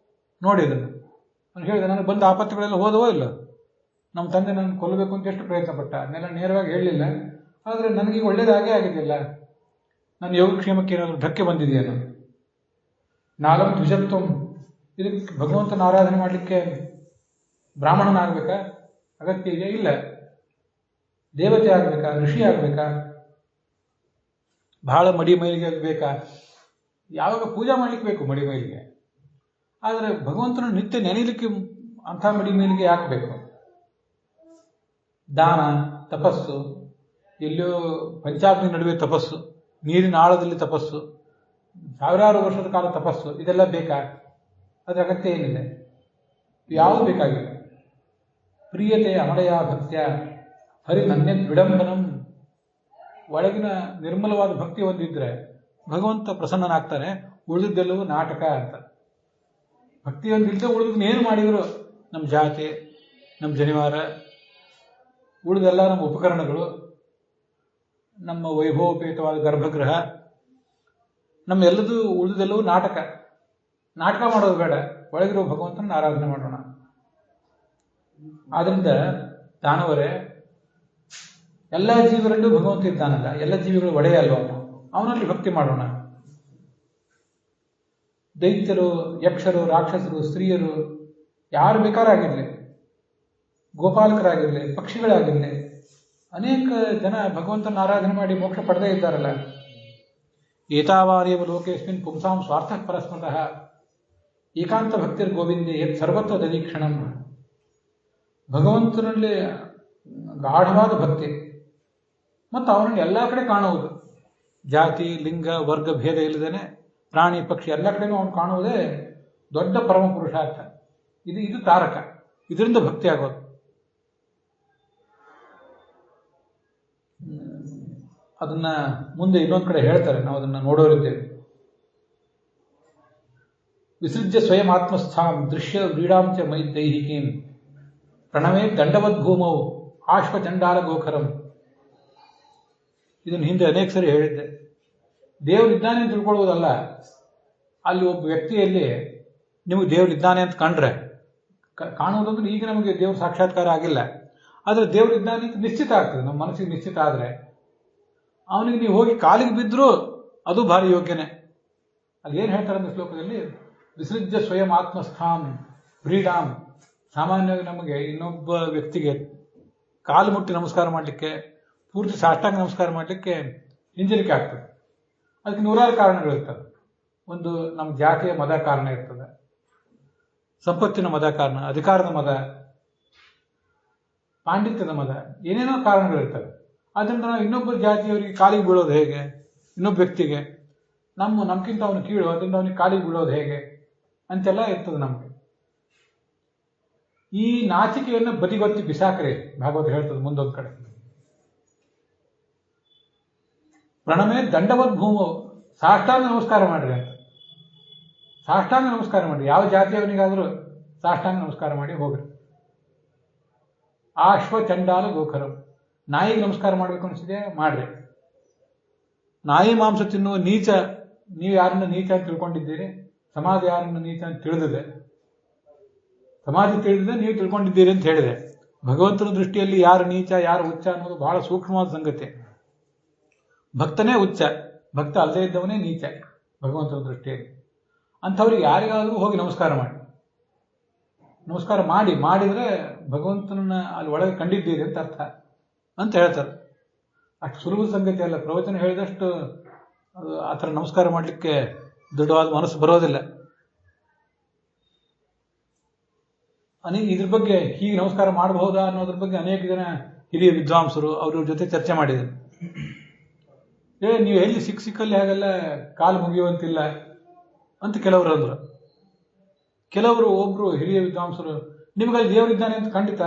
ನೋಡಿ ಅದನ್ನು. ಅವ್ನು ಹೇಳಿದೆ, ನನಗೆ ಬಂದ ಆಪತ್ತುಗಳೆಲ್ಲ ಹೋದವೋ ಇಲ್ಲ. ನಮ್ಮ ತಂದೆ ನನ್ನ ಕೊಲ್ಲಬೇಕು ಅಂತ ಎಷ್ಟು ಪ್ರಯತ್ನ ಪಟ್ಟ, ಅದನ್ನೆಲ್ಲ ನೇರವಾಗಿ ಹೇಳಲಿಲ್ಲ. ಆದರೆ ನನಗೀಗ ಒಳ್ಳೇದಾಗೇ ಆಗಿದೆಯಲ್ಲ. ನನ್ನ ಯೋಗಕ್ಷೇಮಕ್ಕೆ ಏನಾದರೂ ಧಕ್ಕೆ ಬಂದಿದೆಯೇನೋ? ನಾಲಂ ದ್ವಿಜತ್ವಂ. ಇದಕ್ಕೆ ಭಗವಂತನ ಆರಾಧನೆ ಮಾಡಲಿಕ್ಕೆ ಬ್ರಾಹ್ಮಣನಾಗಬೇಕಾ? ಅಗತ್ಯ ಇದೆಯಾ? ಇಲ್ಲ. ದೇವತೆ ಆಗಬೇಕಾ? ಋಷಿ ಆಗಬೇಕಾ? ಬಹಳ ಮಡಿ ಮೈಲಿಗೆ ಬೇಕಾ? ಯಾವಾಗ ಪೂಜಾ ಮಾಡ್ಲಿಕ್ಕೆ ಬೇಕು ಮಡಿ ಮೈಲಿಗೆ. ಆದರೆ ಭಗವಂತನ ನಿತ್ಯ ನೆನೆಯಲಿಕ್ಕೆ ಅಂಥ ಮಡಿ ಮೈಲಿಗೆ ಯಾಕೆ ಬೇಕು? ದಾನ, ತಪಸ್ಸು, ಎಲ್ಲೋ ಪಂಚಾಗ್ನಿ ನಡುವೆ ತಪಸ್ಸು, ನೀರಿನ ಆಳದಲ್ಲಿ ತಪಸ್ಸು, ಸಾವಿರಾರು ವರ್ಷದ ಕಾಲ ತಪಸ್ಸು, ಇದೆಲ್ಲ ಬೇಕಾ? ಅದರ ಅಗತ್ಯ ಏನಿದೆ? ಯಾವುದು ಬೇಕಾಗಿಲ್ಲ. ಪ್ರಿಯತೆ ಅಮಲಯ ಭಕ್ತ್ಯ ಹರಿ ನನ್ಯದ್ ವಿಡಂಬನಂ. ಒಳಗಿನ ನಿರ್ಮಲವಾದ ಭಕ್ತಿ ಒಂದಿದ್ರೆ ಭಗವಂತ ಪ್ರಸನ್ನನಾಗ್ತಾನೆ. ಉಳಿದಿದ್ದೆಲ್ಲವೂ ನಾಟಕ ಅಂತ. ಭಕ್ತಿ ಒಂದಿಲ್ಲದೆ ಉಳಿದನ್ನೇನು ಮಾಡಿದ್ರು, ನಮ್ಮ ಜಾತಿ, ನಮ್ಮ ಜನಿವಾರ, ಉಳಿದೆಲ್ಲ ನಮ್ಮ ಉಪಕರಣಗಳು, ನಮ್ಮ ವೈಭವೋಪೇತವಾದ ಗರ್ಭಗೃಹ, ನಮ್ಮ ಉಳಿದೆಲ್ಲವೂ ನಾಟಕ. ನಾಟಕ ಮಾಡೋದು ಬೇಡ, ಒಳಗಿರೋ ಭಗವಂತನ ಆರಾಧನೆ ಮಾಡೋಣ. ಆದ್ರಿಂದ ದಾನವರೇ, ಎಲ್ಲ ಜೀವರಲ್ಲೂ ಭಗವಂತ ಇದ್ದಾನಲ್ಲ, ಎಲ್ಲ ಜೀವಿಗಳು ಒಡೆಯ ಅಲ್ವ, ಅವನಲ್ಲಿ ಭಕ್ತಿ ಮಾಡೋಣ. ದೈತ್ಯರು, ಯಕ್ಷರು, ರಾಕ್ಷಸರು, ಸ್ತ್ರೀಯರು, ಯಾರು ಬೇಕಾರಾಗಿರಲಿ, ಗೋಪಾಲಕರಾಗಿರಲಿ, ಪಕ್ಷಿಗಳಾಗಿರಲಿ, ಅನೇಕ ಜನ ಭಗವಂತನ ಆರಾಧನೆ ಮಾಡಿ ಮೋಕ್ಷ ಪಡೆದೇ ಇದ್ದಾರಲ್ಲ. ಏತಾವಾನೇವ ಲೋಕೇಸ್ಮಿನ್ ಪುಂಸಾಂ ಸ್ವಾರ್ಥ ಪರಸ್ಮತಃ ಏಕಾಂತ ಭಕ್ತಿರ್ ಗೋವಿಂದೇ ಯತ್ ಸರ್ವತ್ರ ದದೀಕ್ಷಣಂ. ಭಗವಂತನಲ್ಲಿ ಗಾಢವಾದ ಭಕ್ತಿ ಮತ್ತು ಅವನನ್ನು ಎಲ್ಲ ಕಡೆ ಕಾಣುವುದು. ಜಾತಿ, ಲಿಂಗ, ವರ್ಗ ಭೇದ ಇಲ್ಲದೇನೆ ಪ್ರಾಣಿ, ಪಕ್ಷಿ ಎಲ್ಲ ಕಡೆನೂ ಅವನು ಕಾಣುವುದೇ ದೊಡ್ಡ ಪರಮ ಪುರುಷಾರ್ಥ. ಇದು ತಾರಕ. ಇದರಿಂದ ಭಕ್ತಿ ಆಗೋದು. ಅದನ್ನ ಮುಂದೆ ಇನ್ನೊಂದು ಕಡೆ ಹೇಳ್ತಾರೆ, ನಾವು ಅದನ್ನ ನೋಡೋರಿದ್ದೇವೆ. ವಿಸೃಜ್ಯ ಸ್ವಯಂ ಆತ್ಮಸ್ಥಾಂ ದೃಶ್ಯ ವ್ರೀಡಾಂಚ ಮೈ ದೈಹಿಕೀಂ ಪ್ರಣವೇ ದಂಡವದ್ಭೂಮೌ ಆಶ್ವಚಂಡಾಲ ಗೋಖರಂ. ಇದನ್ನು ಹಿಂದೆ ಅನೇಕ ಸರಿ ಹೇಳಿದ್ದೆ. ದೇವರಿದ್ದಾನೆ ಅಂತ ತಿಳ್ಕೊಳ್ಳುವುದಲ್ಲ. ಅಲ್ಲಿ ಒಬ್ಬ ವ್ಯಕ್ತಿಯಲ್ಲಿ ನಿಮಗೆ ದೇವರಿದ್ದಾನೆ ಅಂತ ಕಂಡ್ರೆ, ಕಾಣುವುದಂದ್ರೆ ಈಗ ನಮಗೆ ದೇವ್ರ ಸಾಕ್ಷಾತ್ಕಾರ ಆಗಿಲ್ಲ, ಆದರೆ ದೇವರಿದ್ದಾನೆ ಅಂತ ನಿಶ್ಚಿತ ಆಗ್ತದೆ. ನಮ್ಮ ಮನಸ್ಸಿಗೆ ನಿಶ್ಚಿತ ಆದರೆ ಅವನಿಗೆ ನೀವು ಹೋಗಿ ಕಾಲಿಗೆ ಬಿದ್ದರೂ ಅದು ಭಾರಿ ಯೋಗ್ಯನೇ. ಅಲ್ಲಿ ಏನು ಹೇಳ್ತಾರೆ ಅಂದ್ರೆ ಶ್ಲೋಕದಲ್ಲಿ, ವಿಸೃಜ್ಯ ಸ್ವಯಂ ಆತ್ಮಸ್ಥಾಂ ವ್ರೀಡಾಂ. ಸಾಮಾನ್ಯವಾಗಿ ನಮಗೆ ಇನ್ನೊಬ್ಬ ವ್ಯಕ್ತಿಗೆ ಕಾಲು ಮುಟ್ಟಿ ನಮಸ್ಕಾರ ಮಾಡಲಿಕ್ಕೆ, ಪೂರ್ತಿ ಸಾಷ್ಟಾಂಗ ನಮಸ್ಕಾರ ಮಾಡಲಿಕ್ಕೆ ಹಿಂಜರಿಕೆ ಆಗ್ತದೆ. ಅದಕ್ಕೆ ನೂರಾರು ಕಾರಣಗಳಿರ್ತವೆ. ಒಂದು ನಮ್ಮ ಜಾತಿಯ ಮದ ಕಾರಣ ಇರ್ತದೆ, ಸಂಪತ್ತಿನ ಮದ ಕಾರಣ, ಅಧಿಕಾರದ ಮದ, ಪಾಂಡಿತ್ಯದ ಮದ, ಏನೇನೋ ಕಾರಣಗಳಿರ್ತವೆ. ಆದ್ರಿಂದ ನಾವು ಇನ್ನೊಬ್ಬರ ಜಾತಿಯವರಿಗೆ ಕಾಲಿಗೆ ಬೀಳೋದು ಹೇಗೆ, ಇನ್ನೊಬ್ಬ ವ್ಯಕ್ತಿಗೆ ನಮ್ಗಿಂತ ಅವನು ಕೀಳು, ಅದರಿಂದ ಅವನಿಗೆ ಕಾಲಿಗೆ ಬೀಳೋದು ಹೇಗೆ ಅಂತೆಲ್ಲ ಇರ್ತದೆ ನಮಗೆ. ಈ ನಾಚಿಕೆಯನ್ನು ಬದಿಗೊತ್ತಿ ಬಿಸಾಕ್ರೆ ಭಾಗವತ ಹೇಳ್ತದೆ ಮುಂದೊಂದು ಕಡೆ. ಪ್ರಣಮೇ ದಂಡವದ್ ಭೂಮು, ಸಾಷ್ಟಾಂಗ ನಮಸ್ಕಾರ ಮಾಡ್ರಿ ಅಂತ. ಸಾಷ್ಟಾಂಗ ನಮಸ್ಕಾರ ಮಾಡಿ, ಯಾವ ಜಾತಿಯವನಿಗಾದರೂ ಸಾಷ್ಟಾಂಗ ನಮಸ್ಕಾರ ಮಾಡಿ ಹೋಗ್ರಿ. ಆಶ್ವ ಚಂಡಾಲ ಗೋಖರಂ, ನಾಯಿಗೆ ನಮಸ್ಕಾರ ಮಾಡ್ಬೇಕು ಅನಿಸಿದೆ ಮಾಡ್ರಿ. ನಾಯಿ ಮಾಂಸ ತಿನ್ನುವ ನೀಚ, ನೀವು ಯಾರನ್ನ ನೀಚ ಅಂತ ತಿಳ್ಕೊಂಡಿದ್ದೀರಿ, ಸಮಾಜ ಯಾರನ್ನ ನೀಚ ಅಂತ ತಿಳಿದಿದೆ, ಸಮಾಜ ತಿಳಿದಿದೆ, ನೀವು ತಿಳ್ಕೊಂಡಿದ್ದೀರಿ ಅಂತ ಹೇಳಿದೆ. ಭಗವಂತನ ದೃಷ್ಟಿಯಲ್ಲಿ ಯಾರು ನೀಚ ಯಾರು ಉಚ್ಚ ಅನ್ನೋದು ಬಹಳ ಸೂಕ್ಷ್ಮವಾದ ಸಂಗತಿ. ಭಕ್ತನೇ ಉಚ್ಚ, ಭಕ್ತ ಅಲ್ಲದೇ ಇದ್ದವನೇ ನೀಚ ಭಗವಂತನ ದೃಷ್ಟಿಯಲ್ಲಿ. ಅಂಥವ್ರಿಗೆ ಯಾರಿಗಾದರೂ ಹೋಗಿ ನಮಸ್ಕಾರ ಮಾಡಿ. ನಮಸ್ಕಾರ ಮಾಡಿದರೆ ಭಗವಂತನನ್ನ ಅಲ್ಲಿ ಒಳಗೆ ಕಂಡಿದ್ದೀರಿ ಅಂತ ಅರ್ಥ ಅಂತ ಹೇಳ್ತಾರೆ. ಅಷ್ಟು ಸುಲಭದ ಸಂಗತಿ ಅಲ್ಲ. ಪ್ರವಚನ ಹೇಳಿದಷ್ಟು ಆ ಥರ ನಮಸ್ಕಾರ ಮಾಡಲಿಕ್ಕೆ ದೃಢವಾದ ಮನಸ್ಸು ಬರೋದಿಲ್ಲ. ಇದ್ರ ಬಗ್ಗೆ ಹೀಗೆ ನಮಸ್ಕಾರ ಮಾಡಬಹುದಾ ಅನ್ನೋದ್ರ ಬಗ್ಗೆ ಅನೇಕ ಜನ ಹಿರಿಯ ವಿದ್ವಾಂಸರು ಅವ್ರ ಜೊತೆ ಚರ್ಚೆ ಮಾಡಿದ್ದಾರೆ. ನೀವು ಎಲ್ಲಿ ಸಿಕ್ಕಲ್ಲಿ ಹಾಗೆಲ್ಲ ಕಾಲು ಮುಗಿಯುವಂತಿಲ್ಲ ಅಂತ ಕೆಲವರು ಅಂದರು. ಕೆಲವರು ಒಬ್ರು ಹಿರಿಯ ವಿದ್ವಾಂಸರು, ನಿಮಗಲ್ಲಿ ದೇವರಿದ್ದಾನೆ ಅಂತ ಖಂಡಿತ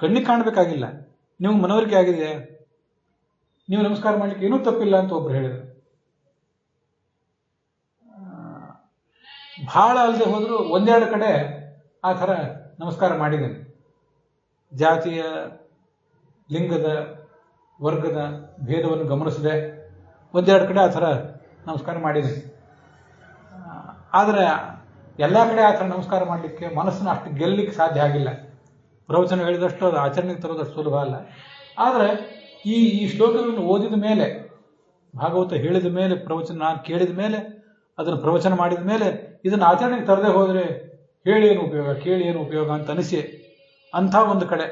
ಕಣ್ಣಿಗೆ ಕಾಣಬೇಕಾಗಿಲ್ಲ, ನಿಮ್ಗೆ ಮನವರಿಕೆ ಆಗಿದೆ, ನೀವು ನಮಸ್ಕಾರ ಮಾಡ್ಲಿಕ್ಕೆ ಏನೂ ತಪ್ಪಿಲ್ಲ ಅಂತ ಒಬ್ರು ಹೇಳಿದರು. ಬಹಳ ಅಲ್ಲದೆ ಹೋದ್ರು ಒಂದೆರಡು ಕಡೆ ಆ ಥರ ನಮಸ್ಕಾರ ಮಾಡಿದ್ದೇನೆ. ಜಾತಿಯ, ಲಿಂಗದ, ವರ್ಗದ ಭೇದವನ್ನು ಗಮನಿಸದೆ ಒಂದೆರಡು ಕಡೆ ಆ ಥರ ನಮಸ್ಕಾರ ಮಾಡಿದ್ದೇನೆ. ಆದರೆ ಎಲ್ಲ ಕಡೆ ಆ ಥರ ನಮಸ್ಕಾರ ಮಾಡಲಿಕ್ಕೆ ಮನಸ್ಸನ್ನು ಅಷ್ಟು ಗೆಲ್ಲಲಿಕ್ಕೆ ಸಾಧ್ಯ ಆಗಿಲ್ಲ. ಪ್ರವಚನ ಹೇಳಿದಷ್ಟು ಅದು ಆಚರಣೆಗೆ ತರೋದಷ್ಟು ಸುಲಭ ಅಲ್ಲ. ಆದರೆ ಈ ಶ್ಲೋಕಗಳನ್ನು ಓದಿದ ಮೇಲೆ, ಭಾಗವತ ಹೇಳಿದ ಮೇಲೆ, ಪ್ರವಚನ ನಾನು ಕೇಳಿದ ಮೇಲೆ, ಅದನ್ನು ಪ್ರವಚನ ಮಾಡಿದ ಮೇಲೆ ಇದನ್ನು ಆಚರಣೆಗೆ ತರದೆ ಹೋದರೆ ಹೇಳಿ ಏನು ಉಪಯೋಗ, ಕೇಳಿ ಏನು ಉಪಯೋಗ ಅಂತ ಅನಿಸಿ ಅಂಥ ಒಂದು ಕಡೆ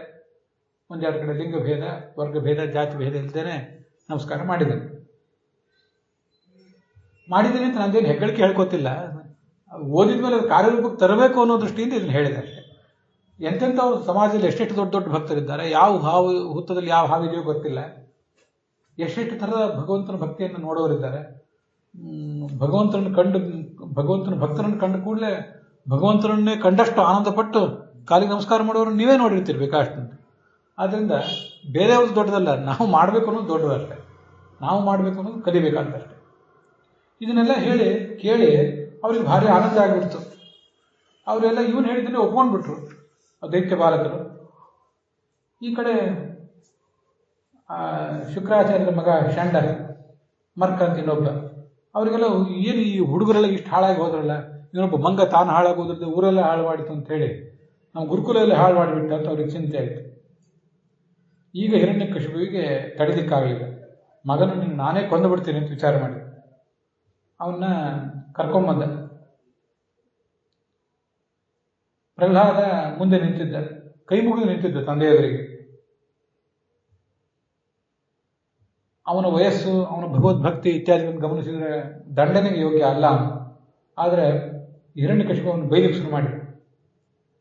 ಒಂದೆರಡು ಕಡೆ ಲಿಂಗ ಭೇದ, ವರ್ಗ ಭೇದ, ಜಾತಿ ಭೇದ ಇಲ್ಲದೇನೆ ನಮಸ್ಕಾರ ಮಾಡಿದ್ದೇನೆ ಅಂತ ನಂದೇನು ಹೆಗ್ಗಳಿಕೆ ಹೇಳ್ಕೊತಿಲ್ಲ. ಓದಿದ ಮೇಲೆ ಅದು ಕಾರ್ಯರೂಪಕ್ಕೆ ತರಬೇಕು ಅನ್ನೋ ದೃಷ್ಟಿಯಿಂದ ಇದನ್ನು ಹೇಳಿದೆ ಅಷ್ಟೇ. ಎಂತೆಂಥವ್ರು ಸಮಾಜದಲ್ಲಿ ಎಷ್ಟೆಷ್ಟು ದೊಡ್ಡ ದೊಡ್ಡ ಭಕ್ತರಿದ್ದಾರೆ, ಯಾವ ಹಾವು ಹುತ್ತದಲ್ಲಿ ಯಾವ ಹಾವಿದೆಯೋ ಗೊತ್ತಿಲ್ಲ, ಎಷ್ಟೆಷ್ಟು ಥರದ ಭಗವಂತನ ಭಕ್ತಿಯನ್ನು ನೋಡೋರಿದ್ದಾರೆ. ಭಗವಂತನ ಭಕ್ತರನ್ನು ಕಂಡ ಕೂಡಲೇ ಭಗವಂತನನ್ನೇ ಕಂಡಷ್ಟು ಆನಂದಪಟ್ಟು ಕಾಲಿಗೆ ನಮಸ್ಕಾರ ಮಾಡೋರು ನೀವೇ ನೋಡಿರ್ತೀರಿ ಬೇಕಾಷ್ಟಂತ. ಆದ್ದರಿಂದ ಬೇರೆಯವ್ರದ್ದು ದೊಡ್ಡದಲ್ಲ, ನಾವು ಮಾಡಬೇಕು ಅನ್ನೋದು ದೊಡ್ಡದಷ್ಟೇ, ನಾವು ಮಾಡಬೇಕು ಅನ್ನೋದು ಕಲಿಬೇಕಂತಷ್ಟೇ. ಇದನ್ನೆಲ್ಲ ಹೇಳಿ ಕೇಳಿ ಅವ್ರಿಗೆ ಭಾರಿ ಆನಂದ ಆಗಿಬಿಡ್ತು. ಅವರೆಲ್ಲ ಇವನು ಹೇಳಿದ್ದನ್ನೇ ಒಪ್ಕೊಂಡ್ಬಿಟ್ರು ದೈತ್ಯ ಬಾಲಕರು. ಈ ಕಡೆ ಶುಕ್ರಾಚಾರ್ಯರ ಮಗ ಷಂಡ, ಮರ್ಕ ಅಂತ ಇನ್ನೊಬ್ಬ, ಅವರಿಗೆಲ್ಲ ಏನು ಈ ಹುಡುಗರೆಲ್ಲ ಇಷ್ಟು ಹಾಳಾಗಿ ಹೋದ್ರಲ್ಲ, ಇನ್ನೊಬ್ಬ ಮಂಗ ತಾನು ಹಾಳಾಗೋದ್ರದ್ದು ಊರೆಲ್ಲ ಹಾಳು ಮಾಡಿತು ಅಂತ ಹೇಳಿ ನಮ್ಮ ಗುರುಕುಲೆಲ್ಲ ಹಾಳು ಮಾಡಿಬಿಟ್ಟ ಅಂತ ಅವ್ರಿಗೆ ಚಿಂತೆ ಆಯಿತು. ಈಗ ಹಿರಣ್ಯಕಶಿಪುವಿಗೆ ತಡೆದಿಕ್ಕಾಗಲಿಲ್ಲ. ಮಗನನ್ನು ನಾನೇ ಕೊಂದು ಬಿಡ್ತೀನಿ ಅಂತ ವಿಚಾರ ಮಾಡಿ ಅವನ್ನ ಕರ್ಕೊಂಬಂದ. ಪ್ರಹ್ಲಾದ ಮುಂದೆ ನಿಂತಿದ್ದ, ಕೈ ಮುಗಿದು ನಿಂತಿದ್ದ ತಂದೆಯವರಿಗೆ. ಅವನ ವಯಸ್ಸು, ಅವನ ಭಗವದ್ಭಕ್ತಿ ಇತ್ಯಾದಿಗಳನ್ನು ಗಮನಿಸಿದರೆ ದಂಡನೆಗೆ ಯೋಗ್ಯ ಅಲ್ಲ ಅವನು. ಆದರೆ ಹಿರಣ್ಯಕಶಿಪು ಅವನು ಬೈಲಿಕ್ಕೆ ಶುರು ಮಾಡಿ,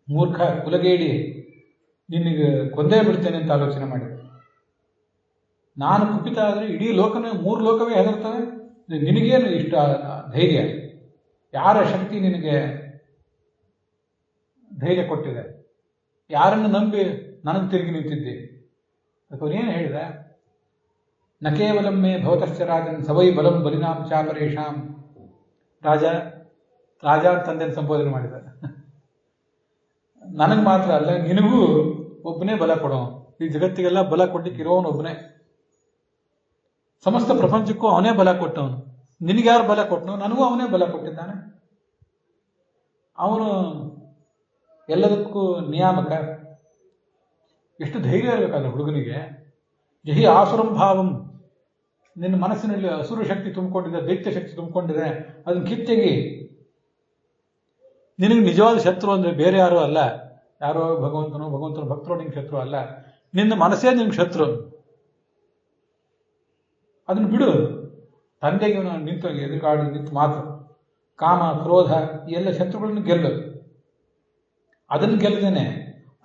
ಮೂರ್ಖ ಕುಲಗೇಡಿ, ನಿನಗೆ ಕೊಂದೇ ಬಿಡ್ತೇನೆ ಅಂತ ಆಲೋಚನೆ ಮಾಡಿದ. ನಾನು ಕುಪಿತ ಆದರೆ ಇಡೀ ಲೋಕನೇ, 3 ಲೋಕವೇ ಹೆದರ್ತವೆ, ನಿನಗೇನು ಇಷ್ಟ ಧೈರ್ಯ, ಯಾರ ಶಕ್ತಿ ನಿನಗೆ ಧೈರ್ಯ ಕೊಟ್ಟಿದೆ, ಯಾರನ್ನು ನಂಬಿ ನನಗೆ ತಿರುಗಿ ನಿಂತಿದ್ದೆ. ಅದಕ್ಕೆ ಅವನೇನು ಹೇಳಿದ, ನ ಕೇವಲಂ ಮೇ ಭವತಶ್ಚ ರಾಜನ್ ಸವೈ ಬಲಂ ಬಲಿನಾಂ ಚಾಪರೇಶಾಂ. ರಾಜ ತಂದೆಯನ್ನು ಸಂಬೋಧನೆ ಮಾಡಿದ. ನನಗೆ ಮಾತ್ರ ಅಲ್ಲ, ನಿನಗೂ ಒಬ್ಬನೇ ಬಲ ಕೊಡೋ, ಈ ಜಗತ್ತಿಗೆಲ್ಲ ಬಲ ಕೊಡ್ಲಿಕ್ಕೆ ಇರೋವನು ಒಬ್ಬನೇ, ಸಮಸ್ತ ಪ್ರಪಂಚಕ್ಕೂ ಅವನೇ ಬಲ ಕೊಟ್ಟವನು. ನಿನಗೆ ಯಾರು ಬಲ ಕೊಟ್ಟನು? ನನಗೂ ಅವನೇ ಬಲ ಕೊಟ್ಟಿದ್ದಾನೆ. ಅವನು ಎಲ್ಲದಕ್ಕೂ ನಿಯಾಮಕ. ಎಷ್ಟು ಧೈರ್ಯ ಇರಬೇಕಲ್ಲ ಹುಡುಗನಿಗೆ. ಜಹಿ ಆಸುರಂ ಭಾವಂ, ನಿನ್ನ ಮನಸ್ಸಿನಲ್ಲಿ ಅಸುರ ಶಕ್ತಿ ತುಂಬಿಕೊಂಡಿದೆ, ದೈತ್ಯ ಶಕ್ತಿ ತುಂಬಿಕೊಂಡಿದೆ, ಅದನ್ನು ಕಿತ್ತೆಗಿ. ನಿನಗೆ ನಿಜವಾದ ಶತ್ರು ಅಂದರೆ ಬೇರೆ ಯಾರೂ ಅಲ್ಲ, ಯಾರೋ ಭಗವಂತನ ಭಕ್ತರು ನಿಂಗೆ ಶತ್ರು ಅಲ್ಲ, ನಿನ್ನ ಮನಸ್ಸೇ ನಿನ್ಗೆ ಶತ್ರು. ಅದನ್ನು ಬಿಡು. ತಂದೆಗೆ ನಿಂತು ಎದುರುಗಾಡಿ ನಿಂತು ಮಾತು, ಕಾಮ ಕ್ರೋಧ ಈ ಎಲ್ಲ ಶತ್ರುಗಳನ್ನು ಗೆಲ್ಲು. ಅದನ್ನು ಗೆಲ್ಲದೇನೆ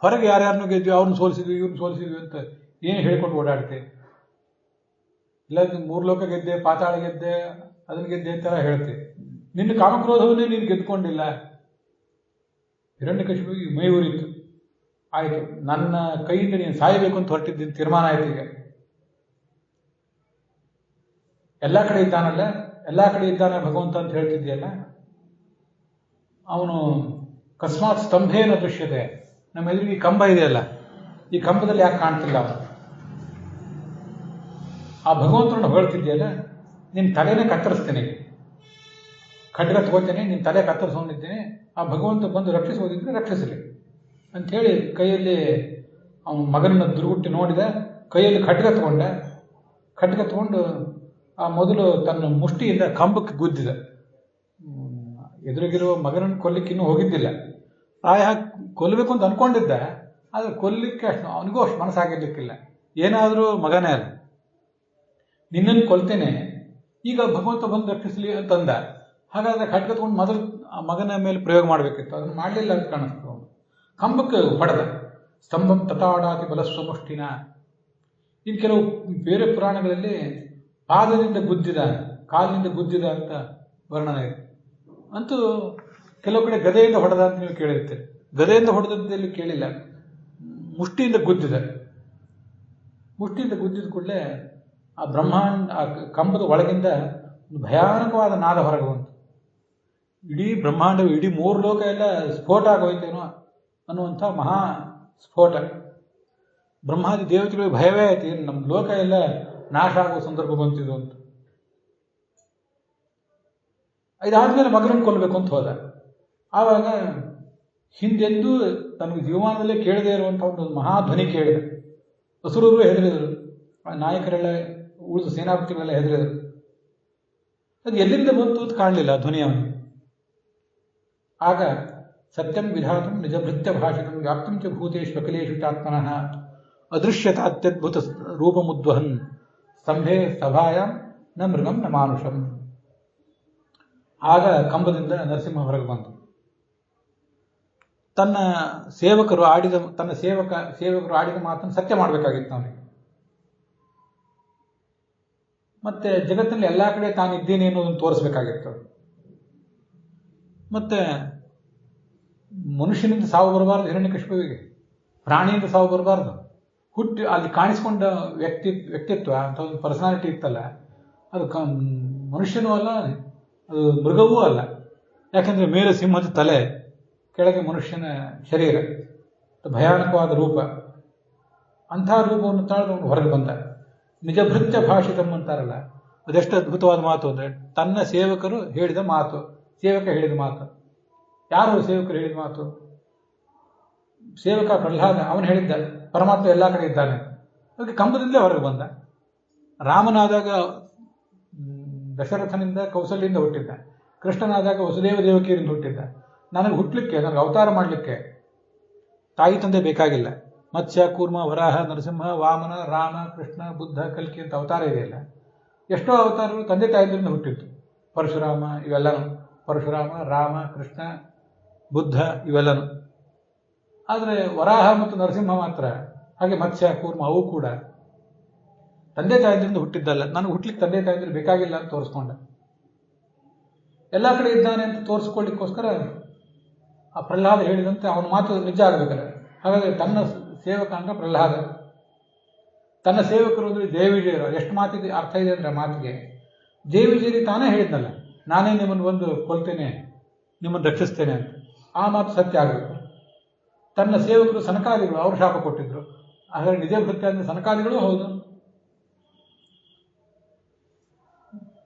ಹೊರಗೆ ಯಾರ್ಯಾರನ್ನು ಗೆದ್ವಿ, ಅವ್ರನ್ನ ಸೋಲಿಸಿದ್ವಿ, ಇವ್ರನ್ನ ಸೋಲಿಸಿದ್ವಿ ಅಂತ ಏನು ಹೇಳ್ಕೊಂಡು ಓಡಾಡ್ತೆ. ಇಲ್ಲ 3 ಲೋಕ ಗೆದ್ದೆ, ಪಾತಾಳ ಗೆದ್ದೆ, ಅದನ್ನ ಗೆದ್ದೆ ಅಂತೆಲ್ಲ ಹೇಳ್ತೆ. ನಿನ್ನ ಕಾಮಕ್ರೋಧವನ್ನೇ ನೀನು ಗೆದ್ಕೊಂಡಿಲ್ಲ. ಹಿರಣ್ಯಕಶಿಪುವಿಗೆ ಮೈ ಉರಿತು. ಆಯಿತು, ನನ್ನ ಕೈಯಿಂದ ನೀನು ಸಾಯಬೇಕು ಅಂತ ಹೊರಟಿದ್ದೀನಿ ತೀರ್ಮಾನ ಆಯ್ತು. ಈಗ ಎಲ್ಲ ಕಡೆ ಇದ್ದಾನಲ್ಲ, ಎಲ್ಲ ಕಡೆ ಇದ್ದಾನೆ ಭಗವಂತ ಅಂತ ಹೇಳ್ತಿದ್ಯಲ್ಲ, ಅವನು ಅಕಸ್ಮಾತ್ ಸ್ತಂಭೇನ ದೃಶ್ಯತೆ. ನಮ್ಮ ಎದುರಿಗೆ ಈ ಕಂಬ ಇದೆಯಲ್ಲ, ಈ ಕಂಬದಲ್ಲಿ ಯಾಕೆ ಕಾಣ್ತಿಲ್ಲ ಅವನು? ಆ ಭಗವಂತನನ್ನು ಹೊಳ್ತಿದ್ಯಲ್ಲ, ನಿನ್ನ ತಲೆನೇ ಕತ್ತರಿಸ್ತೇನೆ, ಖಡ್ಗ ತಗೋತೇನೆ, ನಿನ್ನ ತಲೆ ಕತ್ತರಿಸ್ಕೊಂಡಿದ್ದೇನೆ, ಆ ಭಗವಂತ ಬಂದು ರಕ್ಷಿಸೋದಿದ್ರೆ ರಕ್ಷಿಸಲಿ ಅಂಥೇಳಿ ಕೈಯಲ್ಲಿ ಅವನ ಮಗನನ್ನು ದುರ್ಗುಟ್ಟಿ ನೋಡಿದ. ಕೈಯಲ್ಲಿ ಖಡ್ಗ ತಗೊಂಡು ಆ ಮೊದಲು ತನ್ನ ಮುಷ್ಟಿಯಿಂದ ಕಂಬಕ್ಕೆ ಗುದ್ದಿದ. ಎದುರಿಗಿರುವ ಮಗನನ್ನು ಕೊಲ್ಲಿಕ್ಕೆ ಇನ್ನೂ ಹೋಗಿದ್ದಿಲ್ಲ. ಪ್ರಾಯ ಕೊಲ್ಲಬೇಕು ಅಂತ ಅನ್ಕೊಂಡಿದ್ದ, ಆದರೆ ಕೊಲ್ಲಿಕ್ಕೆ ಅವನಿಗೂ ಅಷ್ಟು ಮನಸ್ಸಾಗಿರ್ಲಿಕ್ಕಿಲ್ಲ. ಏನಾದರೂ ಮಗನೇ ಅಲ್ಲ, ನಿನ್ನನ್ನು ಕೊಲ್ತೇನೆ, ಈಗ ಭಗವಂತ ಬಂದು ರಕ್ಷಿಸಲಿ ಅಂತಂದ. ಹಾಗಾದ್ರೆ ಖಡ್ಗ ತಗೊಂಡು ಮೊದಲು ಆ ಮಗನ ಮೇಲೆ ಪ್ರಯೋಗ ಮಾಡಬೇಕಿತ್ತು, ಅದನ್ನು ಮಾಡಲಿಲ್ಲ ಅಂತ ಕಾಣಿಸ್ತು. ಅವನು ಕಂಬಕ್ಕೆ ಹೊಡೆದ. ಸ್ತಂಭಂ ತತಾಡಾತಿ ಬಲಸ್ವ ಮುಷ್ಟಿನ. ಇನ್ನು ಕೆಲವು ಬೇರೆ ಪುರಾಣಗಳಲ್ಲಿ ಪಾದದಿಂದ ಗುದ್ದಿದ, ಕಾಲಿನಿಂದ ಗುದ್ದಿದ ಅಂತ ವರ್ಣನೆ ಇದೆ. ಅಂತೂ ಕೆಲವು ಕಡೆ ಗದೆಯಿಂದ ಹೊಡೆದ ಅಂತ ನೀವು ಕೇಳಿರ್ತೀರಿ. ಗದೆಯಿಂದ ಹೊಡೆದದ್ದಲ್ಲಿ ಕೇಳಿಲ್ಲ, ಮುಷ್ಟಿಯಿಂದ ಗುದ್ದಿದ. ಮುಷ್ಟಿಯಿಂದ ಗುದ್ದಿದ ಕೂಡಲೇ ಆ ಬ್ರಹ್ಮಾಂಡ, ಆ ಕಂಬದ ಒಳಗಿಂದ ಒಂದು ಭಯಾನಕವಾದ ನಾದ ಹೊರಗೆ ಬಂತು. ಇಡೀ ಬ್ರಹ್ಮಾಂಡವು, ಇಡೀ 3 ಲೋಕ ಎಲ್ಲ ಸ್ಫೋಟ ಆಗೋಯ್ತೇನೋ ಅನ್ನುವಂಥ ಮಹಾ ಸ್ಫೋಟ. ಬ್ರಹ್ಮಾದಿ ದೇವತೆಗಳಿಗೆ ಭಯವೇ ಆಯ್ತು, ಏನು ನಮ್ಮ ಲೋಕ ಎಲ್ಲ ನಾಶ ಆಗುವ ಸಂದರ್ಭ ಬಂತಿದ್ದು ಅಂತ. ಇದಾದ್ಮೇಲೆ ಮಗನನ್ನು ಕೊಲ್ಲಬೇಕು ಅಂತ ಹೋದ. ಆವಾಗ ಹಿಂದೆಂದೂ ತನಗೆ ಜೀವಮಾನದಲ್ಲೇ ಕೇಳದೇ ಇರುವಂಥ ಒಂದು ಮಹಾಧ್ವನಿ ಕೇಳಿದ. ಅಸುರರು ಹೆದರಿದರು, ನಾಯಕರೆಲ್ಲ, ಉಳಿದ ಸೇನಾಪತಿಗಳೆಲ್ಲ ಹೆದರಿದರು. ಅದು ಎಲ್ಲಿಂದ ಬಂತು ಅಂತ ಕಾಣಲಿಲ್ಲ ಆ ಧ್ವನಿ ಅವನು. ಆಗ ಸತ್ಯಂ ವಿಧಾತಂ ನಿಜಭೃತ್ಯ ಭಾಷಿತಂ ವ್ಯಾಪ್ತಂ ಚ ಭೂತೇಶು ಅಖಿಲೇಶು ಚಾತ್ಮನಃ ಅದೃಶ್ಯತ ಅತ್ಯದ್ಭುತ ರೂಪಮುದ್ವಹನ್ ಸ್ತಂಭೆ ಸಭಾಯಾಂ ನ ಮೃಗಂ ನ ಮಾನುಷಂ. ಆಗ ಕಂಬದಿಂದ ನರಸಿಂಹ ಹೊರಗೆ ಬಂತು. ತನ್ನ ಸೇವಕರು ಆಡಿದ ಮಾತನ್ನು ಸತ್ಯ ಮಾಡಬೇಕಾಗಿತ್ತು ಅವನಿಗೆ. ಮತ್ತೆ ಜಗತ್ತಿನಲ್ಲಿ ಎಲ್ಲ ಕಡೆ ತಾನಿದ್ದೇನೆ ಅನ್ನೋದನ್ನು ತೋರಿಸ್ಬೇಕಾಗಿತ್ತು. ಮತ್ತೆ ಮನುಷ್ಯನಿಂದ ಸಾವು ಬರಬಾರ್ದು ಹಿರಣ್ಯಕಶಿಪುವಿಗೆ, ಪ್ರಾಣಿಯಿಂದ ಸಾವು ಬರಬಾರ್ದು. ಹುಟ್ಟಿ ಅಲ್ಲಿ ಕಾಣಿಸ್ಕೊಂಡ ವ್ಯಕ್ತಿತ್ವ ಅಂತ ಒಂದು ಪರ್ಸನಾಲಿಟಿ ಇತ್ತಲ್ಲ, ಅದು ಮನುಷ್ಯನೂ ಅಲ್ಲ, ಅದು ಮೃಗವೂ ಅಲ್ಲ. ಯಾಕೆಂದ್ರೆ ಮೇಲೆ ಸಿಂಹದ ತಲೆ, ಕೆಳಗೆ ಮನುಷ್ಯನ ಶರೀರ, ಭಯಾನಕವಾದ ರೂಪ. ಅಂಥ ರೂಪವನ್ನು ತಾಳ್ದವನು ಹೊರಗೆ ಬಂದ. ನಿಜಭೃತ್ಯ ಭಾಷಿತಂ ಅಂತಾರಲ್ಲ, ಅದೆಷ್ಟು ಅದ್ಭುತವಾದ ಮಾತು ಅಂದರೆ, ತನ್ನ ಸೇವಕರು ಹೇಳಿದ ಮಾತು, ಸೇವಕ ಹೇಳಿದ ಮಾತು. ಯಾರು ಸೇವಕರು ಹೇಳಿದ ಮಾತು? ಸೇವಕ ಪ್ರಹ್ಲಾದ, ಅವನು ಹೇಳಿದ್ದ ಪರಮಾತ್ಮ ಎಲ್ಲ ಕಡೆ ಇದ್ದಾನೆ. ಅದಕ್ಕೆ ಕಂಬದಿಂದಲೇ ಹೊರಗೆ ಬಂದ. ರಾಮನಾದಾಗ ದಶರಥನಿಂದ ಕೌಸಲ್ಯಿಂದ ಹುಟ್ಟಿದ್ದ, ಕೃಷ್ಣನಾದಾಗ ವಸುದೇವ ದೇವಕಿಯರಿಂದ ಹುಟ್ಟಿದ್ದ. ನನಗೆ ಹುಟ್ಟಲಿಕ್ಕೆ, ನನಗೆ ಅವತಾರ ಮಾಡಲಿಕ್ಕೆ ತಾಯಿ ತಂದೆ ಬೇಕಾಗಿಲ್ಲ. ಮತ್ಸ್ಯ, ಕೂರ್ಮ, ವರಾಹ, ನರಸಿಂಹ, ವಾಮನ, ರಾಮ, ಕೃಷ್ಣ, ಬುದ್ಧ, ಕಲ್ಕಿ ಅಂತ ಅವತಾರ ಇದೆಯಲ್ಲ, ಎಷ್ಟೋ ಅವತಾರಗಳು ತಂದೆ ತಾಯಿಯಿಂದ ಹುಟ್ಟಿತ್ತು. ಪರಶುರಾಮ, ಇವೆಲ್ಲನೂ ಪರಶುರಾಮ, ರಾಮ, ಕೃಷ್ಣ, ಬುದ್ಧ ಇವೆಲ್ಲನೂ. ಆದರೆ ವರಾಹ ಮತ್ತು ನರಸಿಂಹ ಮಾತ್ರ, ಹಾಗೆ ಮತ್ಸ್ಯ, ಕೂರ್ಮ ಅವು ಕೂಡ ತಂದೆ ತಾಯಿಯಿಂದ ಹುಟ್ಟಿದ್ದಲ್ಲ. ನನಗೆ ಹುಟ್ಟಲಿಕ್ಕೆ ತಂದೆ ತಾಯಿದ್ರೆ ಬೇಕಾಗಿಲ್ಲ ಅಂತ ತೋರಿಸ್ಕೊಂಡ. ಎಲ್ಲ ಕಡೆ ಇದ್ದಾನೆ ಅಂತ ತೋರಿಸ್ಕೊಳ್ಳಿಕ್ಕೋಸ್ಕರ ಆ ಪ್ರಹ್ಲಾದ ಹೇಳಿದಂತೆ ಅವನ ಮಾತು ನಿಜ ಆಗಬೇಕಲ್ಲ. ಹಾಗಾದರೆ ತನ್ನ ಸೇವಕ ಅಂದ್ರೆ ಪ್ರಹ್ಲಾದ, ತನ್ನ ಸೇವಕರು ಅಂದರೆ ಜಯವಿಜಯರು. ಎಷ್ಟು ಮಾತಿಗೆ ಅರ್ಥ ಇದೆ ಅಂದರೆ ಮಾತಿಗೆ, ಜಯವಿಜಯರಿ ತಾನೇ ಹೇಳಿದ್ನಲ್ಲ, ನಾನೇ ನಿಮ್ಮನ್ನು ಬಂದು ಕೊಲ್ತೇನೆ, ನಿಮ್ಮನ್ನು ರಕ್ಷಿಸ್ತೇನೆ ಅಂತ. ಆ ಮಾತು ಸತ್ಯ ಆಗಬೇಕು. ತನ್ನ ಸೇವಕರು ಸನಕಾದಿಗಳು, ಅವರು ಶಾಪ ಕೊಟ್ಟಿದ್ರು. ಹಾಗಾಗಿ ನಿಜ ಭೃತ್ಯ ಅಂದರೆ ಸನಕಾದಿಗಳು ಹೌದು.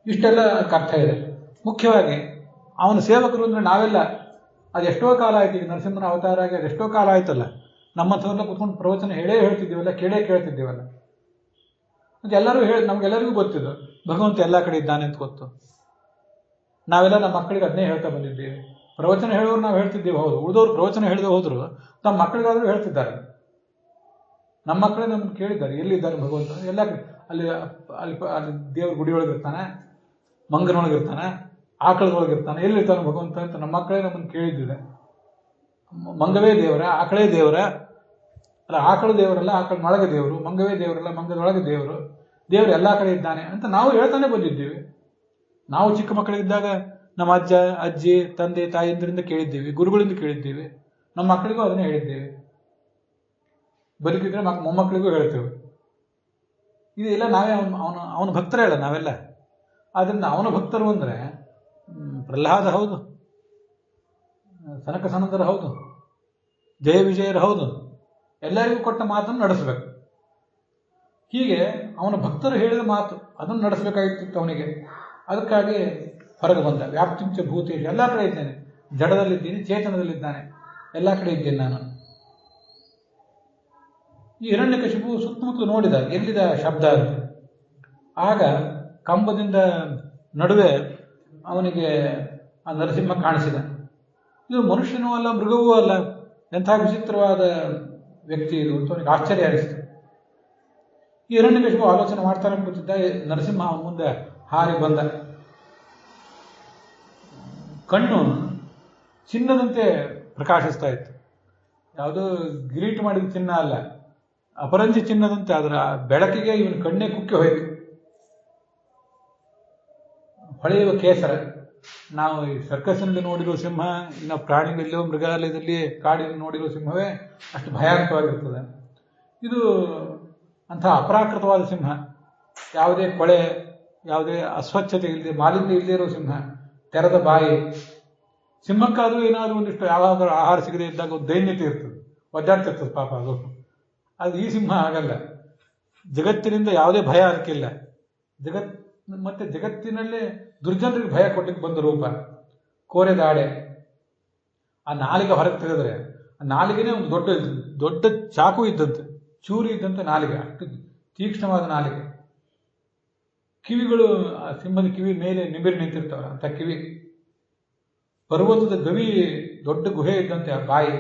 ಇಷ್ಟೆಲ್ಲ ಅರ್ಥ ಇದೆ. ಮುಖ್ಯವಾಗಿ ಅವನ ಸೇವಕರು ಅಂದರೆ ನಾವೆಲ್ಲ, ಅದೆಷ್ಟೋ ಕಾಲ ಆಯ್ತು, ಈಗ ನರಸಿಂಹನ ಅವತಾರ ಆಗಿ ಅದೆಷ್ಟೋ ಕಾಲ ಆಯ್ತಲ್ಲ. ನಮ್ಮ ಹತ್ರಲ್ಲ ಕುತ್ಕೊಂಡು ಪ್ರವಚನ ಹೇಳ್ತಿದ್ದೀವಲ್ಲ, ಕೇಳ್ತಿದ್ದೀವಲ್ಲ. ಮತ್ತೆ ಎಲ್ಲರೂ ನಮ್ಗೆಲ್ಲರಿಗೂ ಗೊತ್ತಿದ್ದು ಭಗವಂತ ಎಲ್ಲ ಕಡೆ ಇದ್ದಾನೆ ಅಂತ ಗೊತ್ತು. ನಾವೆಲ್ಲ ನಮ್ಮ ಮಕ್ಕಳಿಗೆ ಅದನ್ನೇ ಹೇಳ್ತಾ ಬಂದಿದ್ದೀವಿ. ಪ್ರವಚನ ಹೇಳೋರು ನಾವು ಹೇಳ್ತಿದ್ದೀವಿ, ಹೌದು. ಉಳಿದವರು ಪ್ರವಚನ ಹೇಳದೆ ಹೋದ್ರು ನಮ್ಮ ಮಕ್ಕಳಿಗಾದ್ರೂ ಹೇಳ್ತಿದ್ದಾರೆ. ನಮ್ಮ ಮಕ್ಕಳೇ ನಮ್ಮನ್ನು ಕೇಳಿದ್ದಾರೆ, ಎಲ್ಲಿದ್ದಾರೆ ಭಗವಂತ. ಎಲ್ಲ ಅಲ್ಲಿ ಅಲ್ಲಿ ಅಲ್ಲಿ ದೇವ್ರ ಗುಡಿಯೊಳಗಿರ್ತಾನೆ, ಮಂಗನೊಳಗಿರ್ತಾನೆ, ಆಕಳದೊಳಗಿರ್ತಾನೆ, ಎಲ್ಲಿರ್ತಾನೆ ಭಗವಂತ ಅಂತ ನಮ್ಮ ಮಕ್ಕಳೇ ನಮ್ಮನ್ನು ಕೇಳಿದ್ದಿದೆ. ಮಂಗವೇ ದೇವರ, ಆಕಳೇ ದೇವರ, ಅಲ್ಲ ಆಕಳ ದೇವರಲ್ಲ, ಆಕಳನೊಳಗೆ ದೇವರು, ಮಂಗವೇ ದೇವರಲ್ಲ, ಮಂಗದೊಳಗೆ ದೇವರು, ದೇವರು ಎಲ್ಲ ಕಡೆ ಇದ್ದಾನೆ ಅಂತ ನಾವು ಹೇಳ್ತಾನೆ ಬಂದಿದ್ದೀವಿ. ನಾವು ಚಿಕ್ಕ ಮಕ್ಕಳಿದ್ದಾಗ ನಮ್ಮ ಅಜ್ಜ ಅಜ್ಜಿ ತಂದೆ ತಾಯಿಯಿಂದ ಕೇಳಿದ್ದೀವಿ, ಗುರುಗಳಿಂದ ಕೇಳಿದ್ದೀವಿ, ನಮ್ಮ ಮಕ್ಕಳಿಗೂ ಅದನ್ನೇ ಹೇಳಿದ್ದೇವೆ. ಬದುಕಿದ್ರೆ ಮೊಮ್ಮಕ್ಕಳಿಗೂ ಹೇಳ್ತೇವೆ. ಇದೆಲ್ಲ ನಾವೇ ಅವನ ಭಕ್ತರೇ ಅಲ್ಲ ನಾವೆಲ್ಲ. ಆದ್ರಿಂದ ಅವನ ಭಕ್ತರು ಅಂದ್ರೆ ಪ್ರಹ್ಲಾದ ಹೌದು, ಸನಕ ಸನಂದರ ಹೌದು, ಜಯ ವಿಜಯರು ಹೌದು, ಎಲ್ಲರಿಗೂ ಕೊಟ್ಟ ಮಾತನ್ನು ನಡೆಸಬೇಕು. ಹೀಗೆ ಅವನ ಭಕ್ತರು ಹೇಳಿದ ಮಾತು ಅದನ್ನು ನಡೆಸಬೇಕಾಗಿತ್ತು ಅವನಿಗೆ. ಅದಕ್ಕಾಗಿ ಹೊರಗೆ ಬಂದ. ವ್ಯಾಪ್ತಿಂಚ ಭೂತೇಶ, ಎಲ್ಲ ಕಡೆ ಇದ್ದೇನೆ, ಜಡದಲ್ಲಿದ್ದೀನಿ, ಚೇತನದಲ್ಲಿದ್ದಾನೆ, ಎಲ್ಲ ಕಡೆ ಇದ್ದೇನೆ ನಾನು. ಈ ಹಿರಣ್ಯಕಶಿಪು ಸುತ್ತಮುತ್ತಲು ನೋಡಿದ, ಎಲ್ಲಿದ ಶಬ್ದ ಅಂತ. ಆಗ ಕಂಬದಿಂದ ನಡುವೆ ಅವನಿಗೆ ಆ ನರಸಿಂಹ ಕಾಣಿಸಿದ. ಇದು ಮನುಷ್ಯನೂ ಅಲ್ಲ, ಮೃಗವೂ ಅಲ್ಲ, ಎಂಥ ವಿಚಿತ್ರವಾದ ವ್ಯಕ್ತಿ ಇದು ಅಂತ ಅವನಿಗೆ ಆಶ್ಚರ್ಯ ಅನಿಸಿತು. ಈ ಹಿರಣ್ಯಕಶಿಪು ಆಲೋಚನೆ ಮಾಡ್ತಾನೆ ಕೂತಿದ್ದ. ನರಸಿಂಹ ಅವನ ಮುಂದೆ ಹಾರಿ ಬಂದ. ಕಣ್ಣು ಚಿನ್ನದಂತೆ ಪ್ರಕಾಶಿಸ್ತಾ ಇತ್ತು. ಯಾವುದೋ ಗಿರೀಟ್ ಮಾಡಿದ ಚಿನ್ನ ಅಲ್ಲ, ಅಪರಂಜಿ ಚಿನ್ನದಂತೆ. ಅದರ ಬೆಳಕಿಗೆ ಇವನ ಕಣ್ಣೇ ಕುಕ್ಕಿ ಹೋಯಿತು. ಹೊಳೆಯುವ ಕೇಸರ. ನಾವು ಈ ಸರ್ಕಸ್ನಲ್ಲಿ ನೋಡಿರೋ ಸಿಂಹ, ಇನ್ನು ಪ್ರಾಣಿಗಳಲ್ಲಿಯೋ ಮೃಗಾಲಯದಲ್ಲಿ ಕಾಡಿನಲ್ಲಿ ನೋಡಿರೋ ಸಿಂಹವೇ ಅಷ್ಟು ಭಯಾನಕವಾಗಿರ್ತದೆ. ಇದು ಅಂಥ ಅಪರಾಕೃತವಾದ ಸಿಂಹ, ಯಾವುದೇ ಕೊಳೆ, ಯಾವುದೇ ಅಸ್ವಚ್ಛತೆ ಇಲ್ಲದೆ, ಮಾಲಿನ್ಯ ಇಲ್ಲದೆ ಇರೋ ಸಿಂಹ, ತೆರೆದ ಬಾಯಿ. ಸಿಂಹಕ್ಕಾದರೂ ಏನಾದರೂ ಒಂದಿಷ್ಟು ಯಾವಾಗಾದ್ರೂ ಆಹಾರ ಸಿಗದೆ ಇದ್ದಾಗ ಒಂದು ದೈನ್ಯತೆ ಇರ್ತದೆ, ಒದ್ದಾಡ್ತಿರ್ತದೆ ಪಾಪ ಅದು. ಅದು ಈ ಸಿಂಹ ಆಗಲ್ಲ. ಜಗತ್ತಿನಿಂದ ಯಾವುದೇ ಭಯ ಅದಕ್ಕಿಲ್ಲ. ಮತ್ತೆ ಜಗತ್ತಿನಲ್ಲೇ ದುರ್ಜನರಿಗೆ ಭಯ ಕೊಟ್ಟಿಗೆ ಬಂದ ರೂಪ. ಕೋರೆ ದಾಡೆ. ಆ ನಾಲಿಗೆ ಹೊರಗೆ ತೆಗೆದ್ರೆ ಆ ನಾಲಿಗೆನೇ ಒಂದು ದೊಡ್ಡ ದೊಡ್ಡ ಚಾಕು ಇದ್ದಂತೆ, ಚೂರಿ ಇದ್ದಂತೆ ನಾಲಿಗೆ, ಅಷ್ಟು ತೀಕ್ಷ್ಣವಾದ ನಾಲಿಗೆ. ಕಿವಿಗಳು ಆ ಸಿಂಹದ ಕಿವಿ ಮೇಲೆ ನಿಬಿರಿ ನಿಂತಿರ್ತಾವೆ, ಅಂತ ಕಿವಿ. ಪರ್ವತದ ಗವಿ ದೊಡ್ಡ ಗುಹೆ ಇದ್ದಂತೆ ಆ ಬಾಯಿ,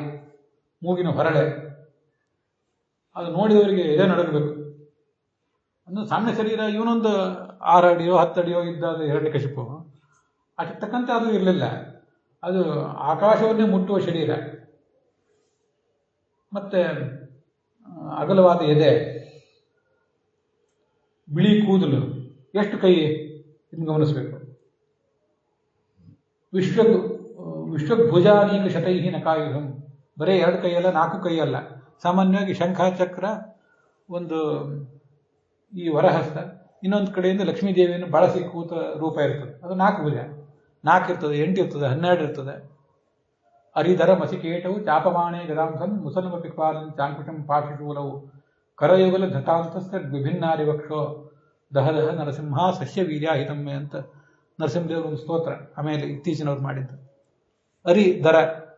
ಮೂಗಿನ ಹೊರಳೆ. ಅದು ನೋಡಿದವರಿಗೆ ಎದೆ ನಡಗಬೇಕು. ಒಂದು ಸಣ್ಣ ಶರೀರ, ಇವನೊಂದು 6 ಅಡಿಯೋ 10 ಅಡಿಯೋ ಇದ್ದ ಹಿರಣ್ಯಕಶಿಪು. ಅದಕ್ಕೆ ತಕ್ಕಂತೆ ಅದು ಇರಲಿಲ್ಲ. ಅದು ಆಕಾಶವನ್ನೇ ಮುಟ್ಟುವ ಶರೀರ, ಮತ್ತೆ ಅಗಲವಾದ ಎದೆ, ಬಿಳಿ ಕೂದಲು, ಎಷ್ಟು ಕೈ ಇದನ್ನು ಗಮನಿಸಬೇಕು. ವಿಶ್ವಭುಜಾನೀಕ ಶತೈಹಿ ನಕಾಯುಧಂ. ಬರೀ 2 ಕೈಯಲ್ಲ, 4 ಕೈಯಲ್ಲ. ಸಾಮಾನ್ಯವಾಗಿ ಶಂಖ ಚಕ್ರ, ಒಂದು ಈ ವರಹಸ್ತ, ಇನ್ನೊಂದು ಕಡೆಯಿಂದ ಲಕ್ಷ್ಮೀದೇವಿಯನ್ನು ಬಳಸಿ ಕೂತ ರೂಪ ಇರ್ತದೆ. ಅದು 4 ಭುಜ. 4 ಇರ್ತದೆ, 8 ಇರ್ತದೆ, 12 ಇರ್ತದೆ. ಅರಿಧರ ಮಸಿಕೇಟವು ಚಾಪಮಾಣೆ ಗದಾಂಸನ್ ಮುಸಲ್ಮ ಪಿಕ್ಪಾಲನ್ ಚಾಂಕುಶಂ ಪಾಶಶೂಲವು ಕರಯುಗಲ ಧತಾಂತಸ್ಥ ವಿಭಿನ್ನಾರಿ ವಕ್ಷೋ ದಹದಹ ನರಸಿಂಹ ಸಸ್ಯ ವೀರ್ಯಾಹಿತಮ್ಮೆ ಅಂತ ನರಸಿಂಹದೇವರು ಒಂದು ಸ್ತೋತ್ರ ಆಮೇಲೆ ಇತ್ತೀಚಿನವ್ರು ಮಾಡಿದ್ದು. ಅರಿ ದರ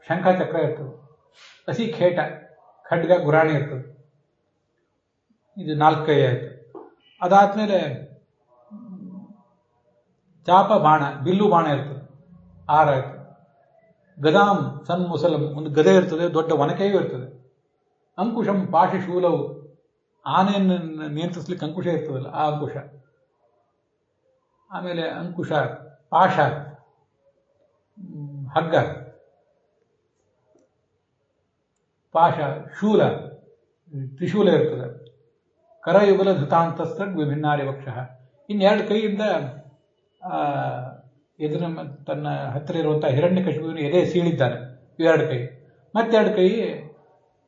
ಶಂಖ ಚಕ್ರ ಇರ್ತದೆ. ಹಸಿ ಖೇಟ ಖಡ್ಗ ಗುರಾಣಿ ಇರ್ತದೆ. ಇದು 4 ಕೈ ಆಯಿತು. ಅದಾದ್ಮೇಲೆ ಚಾಪ ಬಾಣ, ಬಿಲ್ಲು ಬಾಣ ಇರ್ತದೆ, 6 ಆಯಿತು. ಗದಾಂ ಸನ್ ಮುಸಲಂ, ಒಂದು ಗದೆ ಇರ್ತದೆ, ದೊಡ್ಡ ಒನಕೆಯೂ ಇರ್ತದೆ. ಅಂಕುಶಂ ಪಾಶಶೂಲವು, ಆನೆಯನ್ನು ನಿಯಂತ್ರಿಸ್ಲಿಕ್ಕೆ ಅಂಕುಶ ಇರ್ತದಲ್ಲ, ಆ ಅಂಕುಶ. ಆಮೇಲೆ ಅಂಕುಶ, ಪಾಶ, ಹಗ್ಗ, ಪಾಶ, ಶೂಲ, ತ್ರಿಶೂಲ ಇರ್ತದೆ. ಕರಯುಗಲ ಧೃತಾಂತಸ್ಥ ವಿಭಿನ್ನಾರಿ ವಕ್ಷ. 2 ಕೈಯಿಂದ ಎದುರ ತನ್ನ ಹತ್ತಿರ ಇರುವಂತಹ ಹಿರಣ್ಯಕಶಿಪುವಿನ ಎದೆ ಸೀಳಿದ್ದಾನೆ, 2 ಕೈ. ಮತ್ತೆ 2 ಕೈ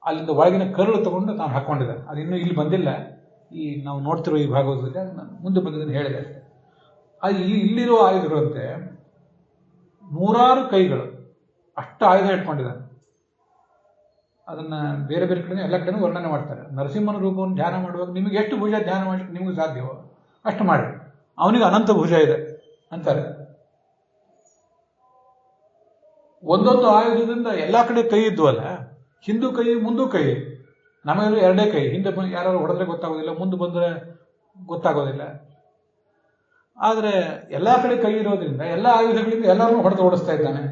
ಅಲ್ಲಿಂದ ಒಳಗಿನ ಕರುಳು ತಗೊಂಡು ತಾನು ಹಾಕೊಂಡಿದ್ದಾನೆ. ಅದು ಇನ್ನೂ ಇಲ್ಲಿ ಬಂದಿಲ್ಲ, ಈ ನಾವು ನೋಡ್ತಿರೋ ಈ ಭಾಗವತದಲ್ಲಿ ಮುಂದೆ ಬಂದಿದ್ದನ್ನು ಹೇಳಿದೆ ಅಷ್ಟೇ. ಅದು ಇಲ್ಲಿರೋ ಆಯುಧಗಳಂತೆ 100 ಕೈಗಳು, ಅಷ್ಟು ಆಯುಧ ಇಟ್ಕೊಂಡಿದ್ದಾನೆ. ಅದನ್ನ ಬೇರೆ ಬೇರೆ ಕಡೆ ಎಲ್ಲ ಕಡೆನೂ ವರ್ಣನೆ ಮಾಡ್ತಾರೆ. ನರಸಿಂಹನ ರೂಪವನ್ನು ಧ್ಯಾನ ಮಾಡುವಾಗ ನಿಮಗೆ ಎಷ್ಟು ಭುಜ ಧ್ಯಾನ ಮಾಡಲಿಕ್ಕೆ ನಿಮಗೂ ಸಾಧ್ಯವೋ ಅಷ್ಟು ಮಾಡಿ. ಅವನಿಗೆ ಅನಂತ ಭುಜ ಇದೆ ಅಂತಾರೆ. ಒಂದೊಂದು ಆಯುಧದಿಂದ ಎಲ್ಲ ಕಡೆ ಕೈ ಇದ್ವಲ್ಲ, ಹಿಂದೂ ಕೈ ಮುಂದೂ ಕೈ. ನಮಗೆಲ್ಲ 2 ಕೈ. ಹಿಂದೆ ಯಾರು ಹೊಡೆದ್ರೆ ಗೊತ್ತಾಗೋದಿಲ್ಲ, ಮುಂದೆ ಬಂದರೆ ಗೊತ್ತಾಗೋದಿಲ್ಲ. ಆದರೆ ಎಲ್ಲ ಕಡೆ ಕೈ ಇರೋದ್ರಿಂದ ಎಲ್ಲ ಆಯುಧಗಳಿಂದ ಎಲ್ಲರನ್ನೂ ಹೊಡೆದು ಓಡಿಸ್ತಾ ಇದ್ದಾನೆ.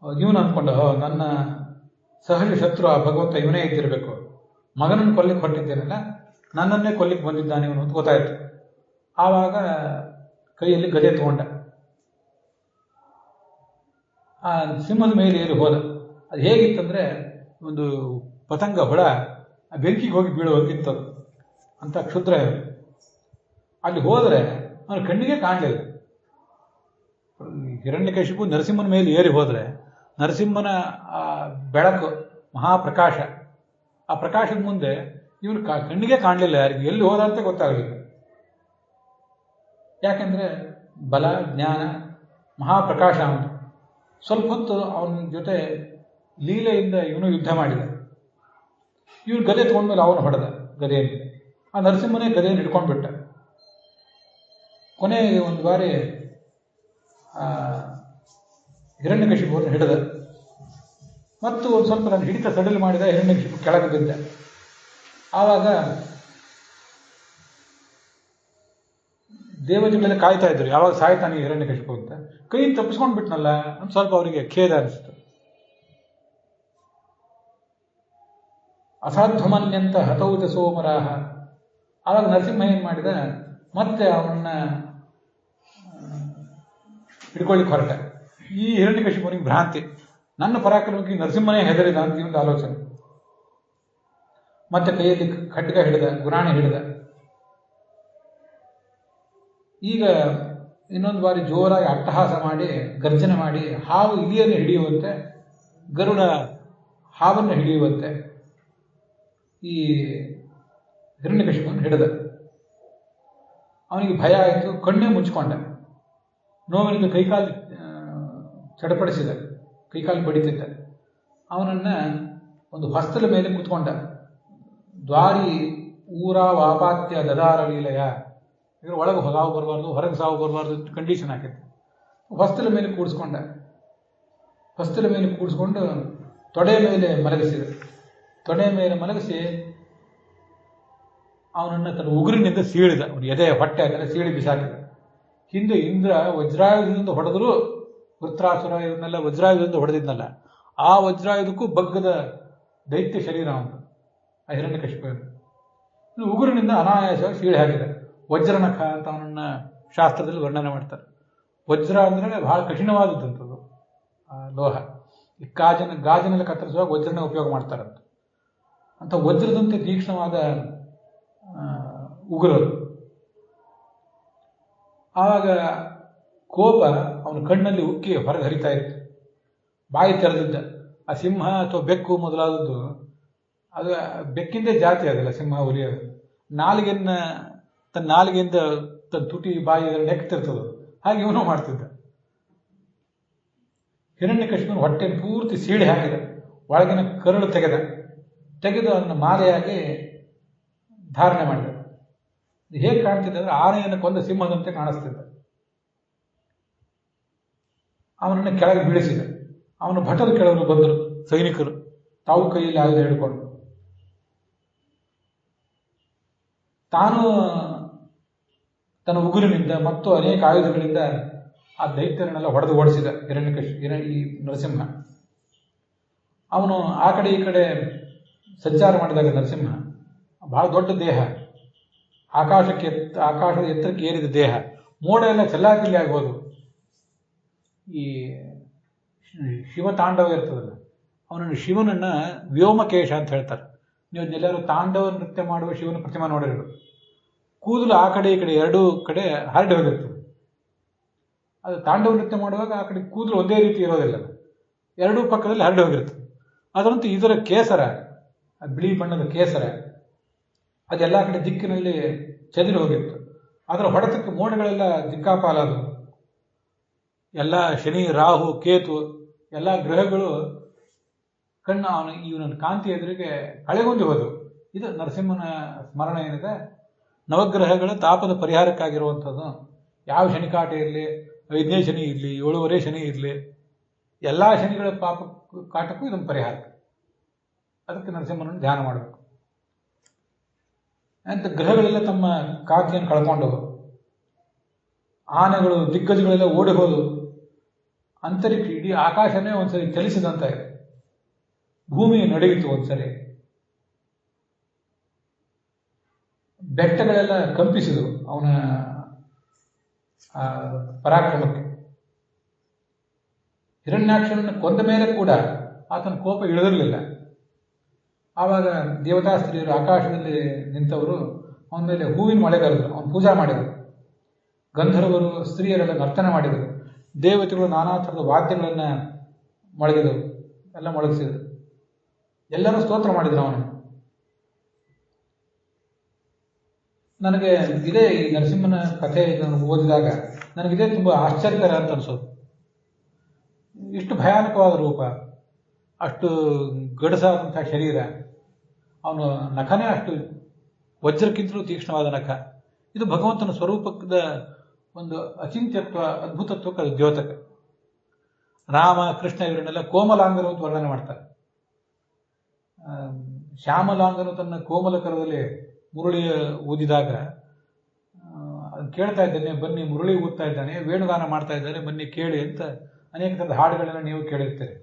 ಇವನು ಅಂದ್ಕೊಂಡ, ನನ್ನ ಸಹಜ ಶತ್ರು ಆ ಭಗವಂತ ಇವನೇ ಇದ್ದಿರಬೇಕು, ಮಗನನ್ನು ಕೊಲ್ಲಿಕ್ಕೆ ಹೊರಟಿದ್ದೇನಲ್ಲ, ನನ್ನನ್ನೇ ಕೊಲ್ಲಿಕ್ಕೆ ಬಂದಿದ್ದಾನೆ ಇವನು ಅಂತ ಗೊತ್ತಾಯ್ತು. ಆವಾಗ ಕೈಯಲ್ಲಿ ಗದೆ ತಗೊಂಡ, ಆ ಸಿಂಹದ ಮೇಲೆ ಏರಿ ಹೋದ. ಅದು ಹೇಗಿತ್ತಂದ್ರೆ ಒಂದು ಪತಂಗ ಹುಳ ಬೆಂಕಿಗೆ ಹೋಗಿ ಬೀಳೋಗಿತ್ತದು, ಅಂತ ಕ್ಷುದ್ರ. ಅಲ್ಲಿ ಹೋದರೆ ಅವನ ಕಣ್ಣಿಗೆ ಕಾಣಲಿಲ್ಲ. ಹಿರಣ್ಯಕಶಿಪು ನರಸಿಂಹನ ಮೇಲೆ ಏರಿ ಹೋದರೆ ನರಸಿಂಹನ ಆ ಬೆಳಕು ಮಹಾಪ್ರಕಾಶ, ಆ ಪ್ರಕಾಶದ ಮುಂದೆ ಇವನು ಕಣ್ಣಿಗೆ ಕಾಣಲಿಲ್ಲ, ಯಾರಿಗೆ ಎಲ್ಲಿ ಹೋದ ಅಂತ ಗೊತ್ತಾಗಲಿಲ್ಲ. ಯಾಕೆಂದ್ರೆ ಬಲ ಜ್ಞಾನ ಮಹಾಪ್ರಕಾಶ ಅವನು. ಸ್ವಲ್ಪ ಹೊತ್ತು ಅವನ ಜೊತೆ ಲೀಲೆಯಿಂದ ಇವನು ಯುದ್ಧ ಮಾಡಿದ. ಇವನು ಗದೆ ತಗೊಂಡ್ಮೇಲೆ ಅವನು ಹೊಡೆದ ಗದೆಯಲ್ಲಿ. ಆ ನರಸಿಂಹನೇ ಗದೆಯನ್ನು ಹಿಡ್ಕೊಂಡ್ಬಿಟ್ಟ. ಕೊನೆಗೆ ಒಂದು ಬಾರಿ ಹಿರಣ್ಯಕಶಿಪುವನ್ನು ಹಿಡಿದ. ಮತ್ತು ಒಂದು ಸ್ವಲ್ಪ ನಾನು ಹಿಡಿತ ಸಡಲು ಮಾಡಿದ. ಹಿರಣ್ಯಕಶಿಪು ಕೆಳಗೆ ಬಿದ್ದ. ಆವಾಗ ದೇವತೆಗಳೆಲ್ಲ ಕಾಯ್ತಾ ಇದ್ರು, ಯಾವಾಗ ಸಾಯ್ತಾನೆ ಹಿರಣ್ಯಕಶಿಪು ಅಂತ. ಕೈಯಿಂದ ತಪ್ಪಿಸ್ಕೊಂಡು ಬಿಟ್ನಲ್ಲ ಅಂತ ಸ್ವಲ್ಪ ಅವರಿಗೆ ಖೇದ ಅನಿಸ್ತು. ಅಸಾಧ್ವಮನ್ಯಂತ ಹತೌಚ ಸೋಮರಾಹ. ಆವಾಗ ನರಸಿಂಹ ಏನ್ ಮಾಡಿದ, ಮತ್ತೆ ಅವನನ್ನ ಹಿಡ್ಕೊಳ್ಳಿಕ್ಕೆ ಹೊರಟ. ಈ ಹಿರಣ್ಯಕಶಿಪುನಿಗೆ ಭ್ರಾಂತಿ, ನನ್ನ ಪರಾಕ್ರಮಕ್ಕೆ ನರಸಿಂಹನೇ ಹೆದರಿದ ಅಂತ ಒಂದು ಆಲೋಚನೆ. ಮತ್ತೆ ಕೈಯಲ್ಲಿ ಖಡ್ಗ ಹಿಡಿದ, ಗುರಾಣಿ ಹಿಡಿದ. ಈಗ ಇನ್ನೊಂದು ಬಾರಿ ಜೋರಾಗಿ ಅಟ್ಟಹಾಸ ಮಾಡಿ ಗರ್ಜನೆ ಮಾಡಿ ಹಾವು ಇಲಿಯನ್ನು ಹಿಡಿಯುವಂತೆ, ಗರುಡ ಹಾವನ್ನು ಹಿಡಿಯುವಂತೆ ಈ ಹಿರಣ್ಯಕಶಿಪುವನ್ನು ಹಿಡಿದ. ಅವನಿಗೆ ಭಯ ಆಯಿತು, ಕಣ್ಣೇ ಮುಚ್ಚಿಕೊಂಡ. ನೋವಿನಿಂದ ಕೈಕಾಲು ಚಡಪಡಿಸಿದ, ಕೈಕಾಲು ಬಡಿತಿದ್ದ. ಅವನನ್ನ ಒಂದು ಹಸ್ತಲ ಮೇಲೆ ಕೂತ್ಕೊಂಡ. ದ್ವಾರಿ ಊರ ವಾಪಾತ್ಯ ದದಾರ ಲೀಲೆಯ, ಇದ್ರ ಒಳಗೆ ಸಾವು ಬರಬಾರ್ದು, ಹೊರಗೆ ಸಾವು ಬರಬಾರ್ದು ಅಂತ ಕಂಡೀಷನ್ ಹಾಕಿದ್ದ. ಹೊಸ್ತಲ ಮೇಲೆ ಕೂಡಿಸ್ಕೊಂಡ. ಹೊಸ್ತಲ ಮೇಲೆ ಕೂಡಿಸ್ಕೊಂಡು ತೊಡೆ ಮೇಲೆ ಮಲಗಿಸಿದ. ತೊಡೆ ಮೇಲೆ ಮಲಗಿಸಿ ಅವನನ್ನು ತನ್ನ ಉಗುರಿನಿಂದ ಸೀಳಿದ. ಅವನು ಎದೆ ಹೊಟ್ಟೆ ಅದೆಲ್ಲ ಸೀಳಿ ಬಿಸಾಕಿದ. ಹಿಂದೆ ಇಂದ್ರ ವಜ್ರಾಯುಧದಿಂದ ಹೊಡೆದರೂ, ವೃತ್ರಾಸುರ ಇವನ್ನೆಲ್ಲ ವಜ್ರಾಯುಧದಿಂದ ಹೊಡೆದಿದ್ನಲ್ಲ, ಆ ವಜ್ರಾಯುಧಕ್ಕೂ ಬಗ್ಗದ ದೈತ್ಯ ಶರೀರ ಅವನು, ಆ ಹಿರಣ್ಯಕಶಿಪುವಿನ. ಉಗುರಿನಿಂದ ಅನಾಯಾಸವಾಗಿ ಸೀಳಿ ಹಾಕಿದ. ವಜ್ರನಖ ಅಂತ ಅವನನ್ನ ಶಾಸ್ತ್ರದಲ್ಲಿ ವರ್ಣನೆ ಮಾಡ್ತಾರೆ. ವಜ್ರ ಅಂದ್ರೆ ಬಹಳ ಕಠಿಣವಾದದ್ದಂಥದ್ದು ಲೋಹ. ಈ ಗಾಜಿನೆಲ್ಲ ಕತ್ತರಿಸುವಾಗ ವಜ್ರನ ಉಪಯೋಗ ಮಾಡ್ತಾರಂತ. ಅಂತ ವಜ್ರದಂತೆ ತೀಕ್ಷ್ಣವಾದ ಉಗುರರು. ಆವಾಗ ಕೋಪ ಅವನ ಕಣ್ಣಲ್ಲಿ ಉಕ್ಕಿ ಹೊರಗೆ ಹರಿತಾ ಇತ್ತು. ಬಾಯಿ ತೆರೆದಿದ್ದ. ಆ ಸಿಂಹ ಅಥವಾ ಬೆಕ್ಕು ಮೊದಲಾದದ್ದು, ಅದು ಬೆಕ್ಕಿಂದೇ ಜಾತಿ ಅದಲ್ಲ ಸಿಂಹ, ಹುಲಿ. ನಾಲಿಗೆಯನ್ನ ತನ್ನ ನಾಲಿಗೆಯಿಂದ ತನ್ನ ತುಟಿ ಬಾಯಿ ನೆಕ್ತಿರ್ತದ. ಹಾಗೆ ಇವನು ಮಾಡ್ತಿದ್ದ. ಹಿರಣ್ಯಕಶಿಪುವಿನ ಹೊಟ್ಟೆ ಪೂರ್ತಿ ಸೀಳಿ ಹಾಕಿದ. ಒಳಗಿನ ಕರಳು ತೆಗೆದು ಅದನ್ನು ಮಾಲೆಯಾಗಿ ಧಾರಣೆ ಮಾಡಿದ. ಹೇಗೆ ಕಾಣ್ತಿದ್ದ ಅಂದ್ರೆ ಆನೆಯನ್ನು ಕೊಂದ ಸಿಂಹದಂತೆ ಕಾಣಿಸ್ತಿದ್ದ. ಅವನನ್ನು ಕೆಳಗೆ ಬೀಳಿಸಿದ. ಅವನ ಭಟರು ಕೆಳವರು ಬಂದರು, ಸೈನಿಕರು, ತಾವು ಕೈಯಲ್ಲಿ ಆಯುಧ ಹಿಡ್ಕೊಂಡು. ತಾನು ತನ್ನ ಉಗುರಿನಿಂದ ಮತ್ತು ಅನೇಕ ಆಯುಧಗಳಿಂದ ಆ ದೈತ್ಯರನ್ನೆಲ್ಲ ಹೊಡೆದು ಓಡಿಸಿದ ಈ ನರಸಿಂಹ. ಅವನು ಆ ಕಡೆ ಈ ಕಡೆ ಸಂಚಾರ ಮಾಡಿದಾಗ ನರಸಿಂಹ ಬಹಳ ದೊಡ್ಡ ದೇಹ, ಆಕಾಶದ ಎತ್ತರಕ್ಕೆ ಏರಿದ ದೇಹ, ಮೋಡ ಎಲ್ಲ ಚೆಲ್ಲಾಪಿಲ್ಲಿ ಆಗ್ಬೋದು. ಈ ಶಿವತಾಂಡವ ಇರ್ತದಲ್ಲ, ಅವನನ್ನು ಶಿವನನ್ನ ವ್ಯೋಮಕೇಶ ಅಂತ ಹೇಳ್ತಾರೆ. ನೀವು ಎಲ್ಲರೂ ತಾಂಡವ ನೃತ್ಯ ಮಾಡುವ ಶಿವನ ಪ್ರತಿಮಾ ನೋಡಿರೋದು. ಕೂದಲು ಆ ಕಡೆ ಈ ಕಡೆ ಎರಡೂ ಕಡೆ ಹರಡಿ ಹೋಗಿರ್ತದೆ. ಅದು ತಾಂಡವ ನೃತ್ಯ ಮಾಡುವಾಗ ಆ ಕಡೆ ಕೂದಲು ಒಂದೇ ರೀತಿ ಇರೋದಿಲ್ಲ, ಎರಡೂ ಪಕ್ಕದಲ್ಲಿ ಹರಡಿ ಹೋಗಿರ್ತದೆ. ಅದರಂತೂ ಇದರ ಕೇಸರ, ಬಿಳಿ ಬಣ್ಣದ ಕೇಸರ, ಅದೆಲ್ಲ ಕಡೆ ದಿಕ್ಕಿನಲ್ಲಿ ಚದುರಿ ಹೋಗಿತ್ತು. ಅದರ ಹೊಡೆತಕ್ಕೆ ಮೋಡಗಳೆಲ್ಲ ದಿಕ್ಕಾಪಾಲಾದವು. ಎಲ್ಲ ಶನಿ, ರಾಹು, ಕೇತು ಎಲ್ಲ ಗ್ರಹಗಳು ಇವನ ಕಾಂತಿ ಎದುರಿಗೆ ಕಳೆಗೊಂಡು ಹೋದವು. ಇದು ನರಸಿಂಹನ ಸ್ಮರಣೆ ಏನಿದೆ, ನವಗ್ರಹಗಳ ತಾಪದ ಪರಿಹಾರಕ್ಕಾಗಿರುವಂಥದ್ದು. ಯಾವ ಶನಿಕಾಟ ಇರಲಿ, 5ನೇ ಶನಿ ಇರಲಿ, 7ನೇ ಶನಿ ಇರಲಿ, ಎಲ್ಲ ಶನಿಗಳ ಪಾಪ ಕಾಟಕ್ಕೂ ಇದೊಂದು ಪರಿಹಾರ. ಅದಕ್ಕೆ ನರಸಿಂಹನನ್ನು ಧ್ಯಾನ ಮಾಡಬೇಕು. ಅಂತ ಗ್ರಹಗಳೆಲ್ಲ ತಮ್ಮ ಕಾಂತಿಯನ್ನು ಕಳ್ಕೊಂಡವು, ಆನೆಗಳು ದಿಗ್ಗಜಗಳೆಲ್ಲ ಓಡಿ ಹೋದವು, ಅಂತರಿಕ್ಷ ಇಡೀ ಆಕಾಶನೇ ಒಂದ್ಸರಿ ಚಲಿಸಿದಂತೆ, ಭೂಮಿ ನಡೀತು ಒಂದ್ಸರಿ, ಬೆಟ್ಟಗಳೆಲ್ಲ ಕಂಪಿಸಿದವು ಅವನ ಪರಾಕ್ರಮಕ್ಕೆ. ಹಿರಣ್ಯಾಕ್ಷನನ್ನು ಕೊಂದ ಮೇಲೆ ಕೂಡ ಆತನ ಕೋಪ ಇಳಿದಿರಲಿಲ್ಲ. ಆವಾಗ ದೇವತಾ ಸ್ತ್ರೀಯರು ಆಕಾಶದಲ್ಲಿ ನಿಂತವರು ಅವನ ಮೇಲೆ ಹೂವಿನ ಮಳೆ ಕರೆದರು, ಅವನು ಪೂಜಾ ಮಾಡಿದರು. ಗಂಧರ್ವರು ಸ್ತ್ರೀಯರೆಲ್ಲ ನರ್ತನ ಮಾಡಿದರು, ದೇವತೆಗಳು ನಾನಾ ಥರದ ವಾದ್ಯಗಳನ್ನು ಮೊಳಗಿದರು, ಎಲ್ಲ ಮೊಳಗಿಸಿದರು, ಎಲ್ಲರೂ ಸ್ತೋತ್ರ ಮಾಡಿದರು ಅವನು. ನನಗೆ ಇದೇ ಈ ನರಸಿಂಹನ ಕಥೆ ಓದಿದಾಗ ನನಗಿದೇ ತುಂಬ ಆಶ್ಚರ್ಯಕರ ಅಂತ ಅನಿಸೋದು. ಇಷ್ಟು ಭಯಾನಕವಾದ ರೂಪ, ಅಷ್ಟು ಗಡಸಾದಂಥ ಶರೀರ, ಅವನು ನಖನೇ ಅಷ್ಟು ವಜ್ರಕ್ಕಿಂತಲೂ ತೀಕ್ಷ್ಣವಾದ ನಖ. ಇದು ಭಗವಂತನ ಸ್ವರೂಪದ ಒಂದು ಅಚಿಂತ್ಯತ್ವ, ಅದ್ಭುತತ್ವಕ್ಕೆ ಅದು ದ್ಯೋತಕ. ರಾಮ ಕೃಷ್ಣ ಇವರನ್ನೆಲ್ಲ ಕೋಮಲಾಂಗರು ಅಂತ ವರ್ಣನೆ ಮಾಡ್ತಾರೆ. ಶ್ಯಾಮಲಾಂಗನು ತನ್ನ ಕೋಮಲ ಕರದಲ್ಲಿ ಮುರುಳಿ ಊದಿದಾಗ ಕೇಳ್ತಾ ಇದ್ದಾನೆ, ಬನ್ನಿ ಮುರುಳಿ ಊದ್ತಾ ಇದ್ದಾನೆ, ವೇಣುಗಾನ ಮಾಡ್ತಾ ಇದ್ದಾನೆ, ಬನ್ನಿ ಕೇಳಿ ಅಂತ ಅನೇಕ ಥರದ ಹಾಡುಗಳನ್ನ ನೀವು ಕೇಳಿರ್ತೀರಿ.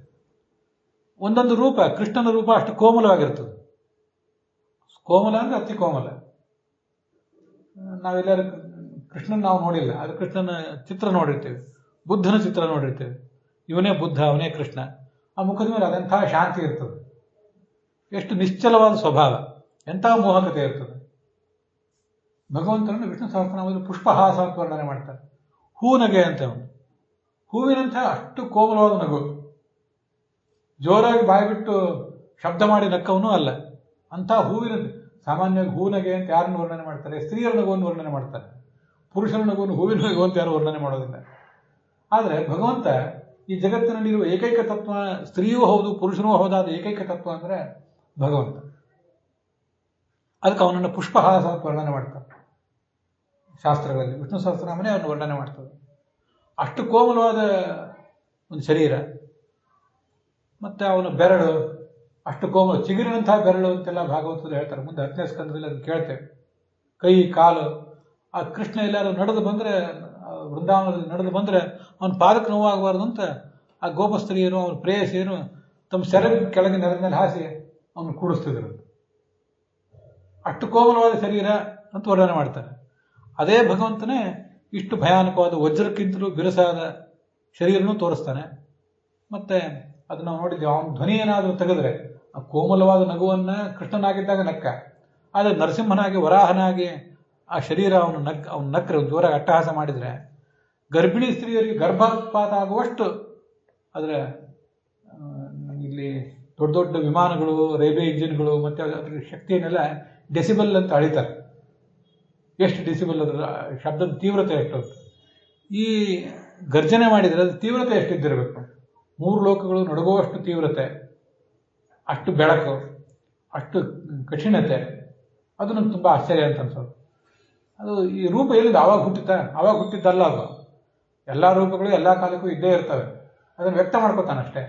ಒಂದೊಂದು ರೂಪ, ಕೃಷ್ಣನ ರೂಪ ಅಷ್ಟು ಕೋಮಲವಾಗಿರ್ತದೆ. ಕೋಮಲ ಅಂದ್ರೆ ಅತಿ ಕೋಮಲ. ನಾವೆಲ್ಲರೂ ಕೃಷ್ಣನ ನಾವು ನೋಡಿಲ್ಲ, ಅದು ಕೃಷ್ಣನ ಚಿತ್ರ ನೋಡಿರ್ತೇವೆ, ಬುದ್ಧನ ಚಿತ್ರ ನೋಡಿರ್ತೇವೆ. ಇವನೇ ಬುದ್ಧ, ಅವನೇ ಕೃಷ್ಣ. ಆ ಮುಖದ ಮೇಲೆ ಅದೆಂಥ ಶಾಂತಿ ಇರ್ತದೆ, ಎಷ್ಟು ನಿಶ್ಚಲವಾದ ಸ್ವಭಾವ, ಎಂಥ ಮೋಹಕತೆ ಇರ್ತದೆ. ಭಗವಂತನನ್ನು ವಿಷ್ಣು ಸಹಸ್ರನಾಮದಲ್ಲಿ ಪುಷ್ಪಹಾಸ ಅಂತ ವರ್ಣನೆ ಮಾಡ್ತಾರೆ. ಹೂ ನಗೆ ಅಂತ ಅವನು, ಹೂವಿನಂಥ ಅಷ್ಟು ಕೋಮಲವಾದ ನಗು, ಜೋರಾಗಿ ಬಾಯ್ಬಿಟ್ಟು ಶಬ್ದ ಮಾಡಿ ನಕ್ಕವನು ಅಲ್ಲ. ಅಂಥ ಹೂವಿನ, ಸಾಮಾನ್ಯವಾಗಿ ಹೂ ನಗೆ ಅಂತ ಯಾರನ್ನು ವರ್ಣನೆ ಮಾಡ್ತಾರೆ? ಸ್ತ್ರೀಯರ ನಗುವನ್ನು ವರ್ಣನೆ ಮಾಡ್ತಾರೆ. ಪುರುಷರ ನಗುವನ್ನು ಹೂವಿನ ನಗು ಅಂತ ಯಾರು ವರ್ಣನೆ ಮಾಡೋದಿಲ್ಲ. ಆದರೆ ಭಗವಂತ ಈ ಜಗತ್ತಿನಲ್ಲಿರುವ ಏಕೈಕ ತತ್ವ, ಸ್ತ್ರೀಯೂ ಹೌದು ಪುರುಷನೂ ಹೌದಾದ ಏಕೈಕ ತತ್ವ ಅಂದರೆ ಭಗವಂತ. ಅದಕ್ಕೆ ಅವನನ್ನು ಪುಷ್ಪಹಾಸ ಅಂತ ವರ್ಣನೆ ಮಾಡ್ತಾರೆ ಶಾಸ್ತ್ರಗಳಲ್ಲಿ. ವಿಷ್ಣು ಸಹಸ್ರನಾಮನೇ ಅವನು ವರ್ಣನೆ ಮಾಡ್ತದೆ. ಅಷ್ಟು ಕೋಮಲವಾದ ಒಂದು ಶರೀರ, ಮತ್ತೆ ಅವನ ಬೆರಳು ಅಷ್ಟು ಕೋಮಲ, ಚಿಗುರಿನಂತಹ ಬೆರಳು ಅಂತೆಲ್ಲ ಭಾಗವತದಲ್ಲಿ ಹೇಳ್ತಾರೆ. ಮುಂದೆ 10ನೇ ಸ್ಕಂದದಲ್ಲಿ ಅದನ್ನು ಕೇಳ್ತೇವೆ. ಕೈ ಕಾಲು, ಆ ಕೃಷ್ಣ ಎಲ್ಲಾರು ನಡೆದು ಬಂದರೆ, ವೃಂದಾವನದಲ್ಲಿ ನಡೆದು ಬಂದರೆ ಅವನ ಪಾದಕ್ಕೆ ನೋವಾಗಬಾರ್ದು ಅಂತ ಆ ಗೋಪಸ್ತ್ರೀಯರು, ಅವನ ಪ್ರೇಯಸಿಯರು ತಮ್ಮ ಸೆರಗ ಕೆಳಗೆ ನೆಲದ ಮೇಲೆ ಹಾಸಿ ಅವನು ಕೂಡಿಸ್ತಿದ್ರು. ಅಷ್ಟು ಕೋಮಲವಾದ ಶರೀರ ಅಂತ ವರ್ಣನೆ ಮಾಡ್ತಾರೆ. ಅದೇ ಭಗವಂತನೇ ಇಷ್ಟು ಭಯಾನಕವಾದ ವಜ್ರಕ್ಕಿಂತಲೂ ಬಿರುಸಾದ ಶರೀರನೂ ತೋರಿಸ್ತಾನೆ. ಮತ್ತೆ ಅದನ್ನು ನಾವು ನೋಡಿದ್ದೇವೆ. ಅವನ ಧ್ವನಿ ಏನಾದರೂ ತೆಗೆದ್ರೆ ಆ ಕೋಮಲವಾದ ನಗುವನ್ನು ಕೃಷ್ಣನಾಗಿದ್ದಾಗ ನಕ್ಕ, ಆದರೆ ನರಸಿಂಹನಾಗಿ ವರಾಹನಾಗಿ ಆ ಶರೀರ ಅವನು ನಕ್ಕರೆ, ಜೋರಾಗಿ ಅಟ್ಟಹಾಸ ಮಾಡಿದರೆ ಗರ್ಭಿಣಿ ಸ್ತ್ರೀಯರಿಗೆ ಗರ್ಭಪಾತ ಆಗುವಷ್ಟು ಅದರ ಇಲ್ಲಿ ದೊಡ್ಡ ದೊಡ್ಡ ವಿಮಾನಗಳು, ರೈಲ್ವೆ ಇಂಜಿನ್ಗಳು ಮತ್ತು ಅದರ ಶಕ್ತಿಯನ್ನೆಲ್ಲ ಡೆಸಿಬಲ್ ಅಂತ ಅಳಿತಾರೆ. ಎಷ್ಟು ಡೆಸಿಬಲ್ ಅದರ ಶಬ್ದದ ತೀವ್ರತೆ ಎಷ್ಟು, ಈ ಗರ್ಜನೆ ಮಾಡಿದರೆ ಅದು ತೀವ್ರತೆ ಎಷ್ಟಿದ್ದಿರಬೇಕು? 3 ಲೋಕಗಳು ನಡುಗುವಷ್ಟು ತೀವ್ರತೆ, ಅಷ್ಟು ಬೆಳಕು, ಅಷ್ಟು ಕಠಿಣತೆ. ಅದು ನನಗೆ ತುಂಬ ಆಶ್ಚರ್ಯ ಅಂತ ಅನ್ಸೋದು. ಅದು ಈ ರೂಪ ಎಲ್ಲಿಂದ ಆವಾಗ ಹುಟ್ಟಿದ್ದಲ್ಲ ಅದು. ಎಲ್ಲ ರೂಪಗಳು ಎಲ್ಲ ಕಾಲಕ್ಕೂ ಇದ್ದೇ ಇರ್ತವೆ, ಅದನ್ನು ವ್ಯಕ್ತ ಮಾಡ್ಕೋತಾನಷ್ಟೇ.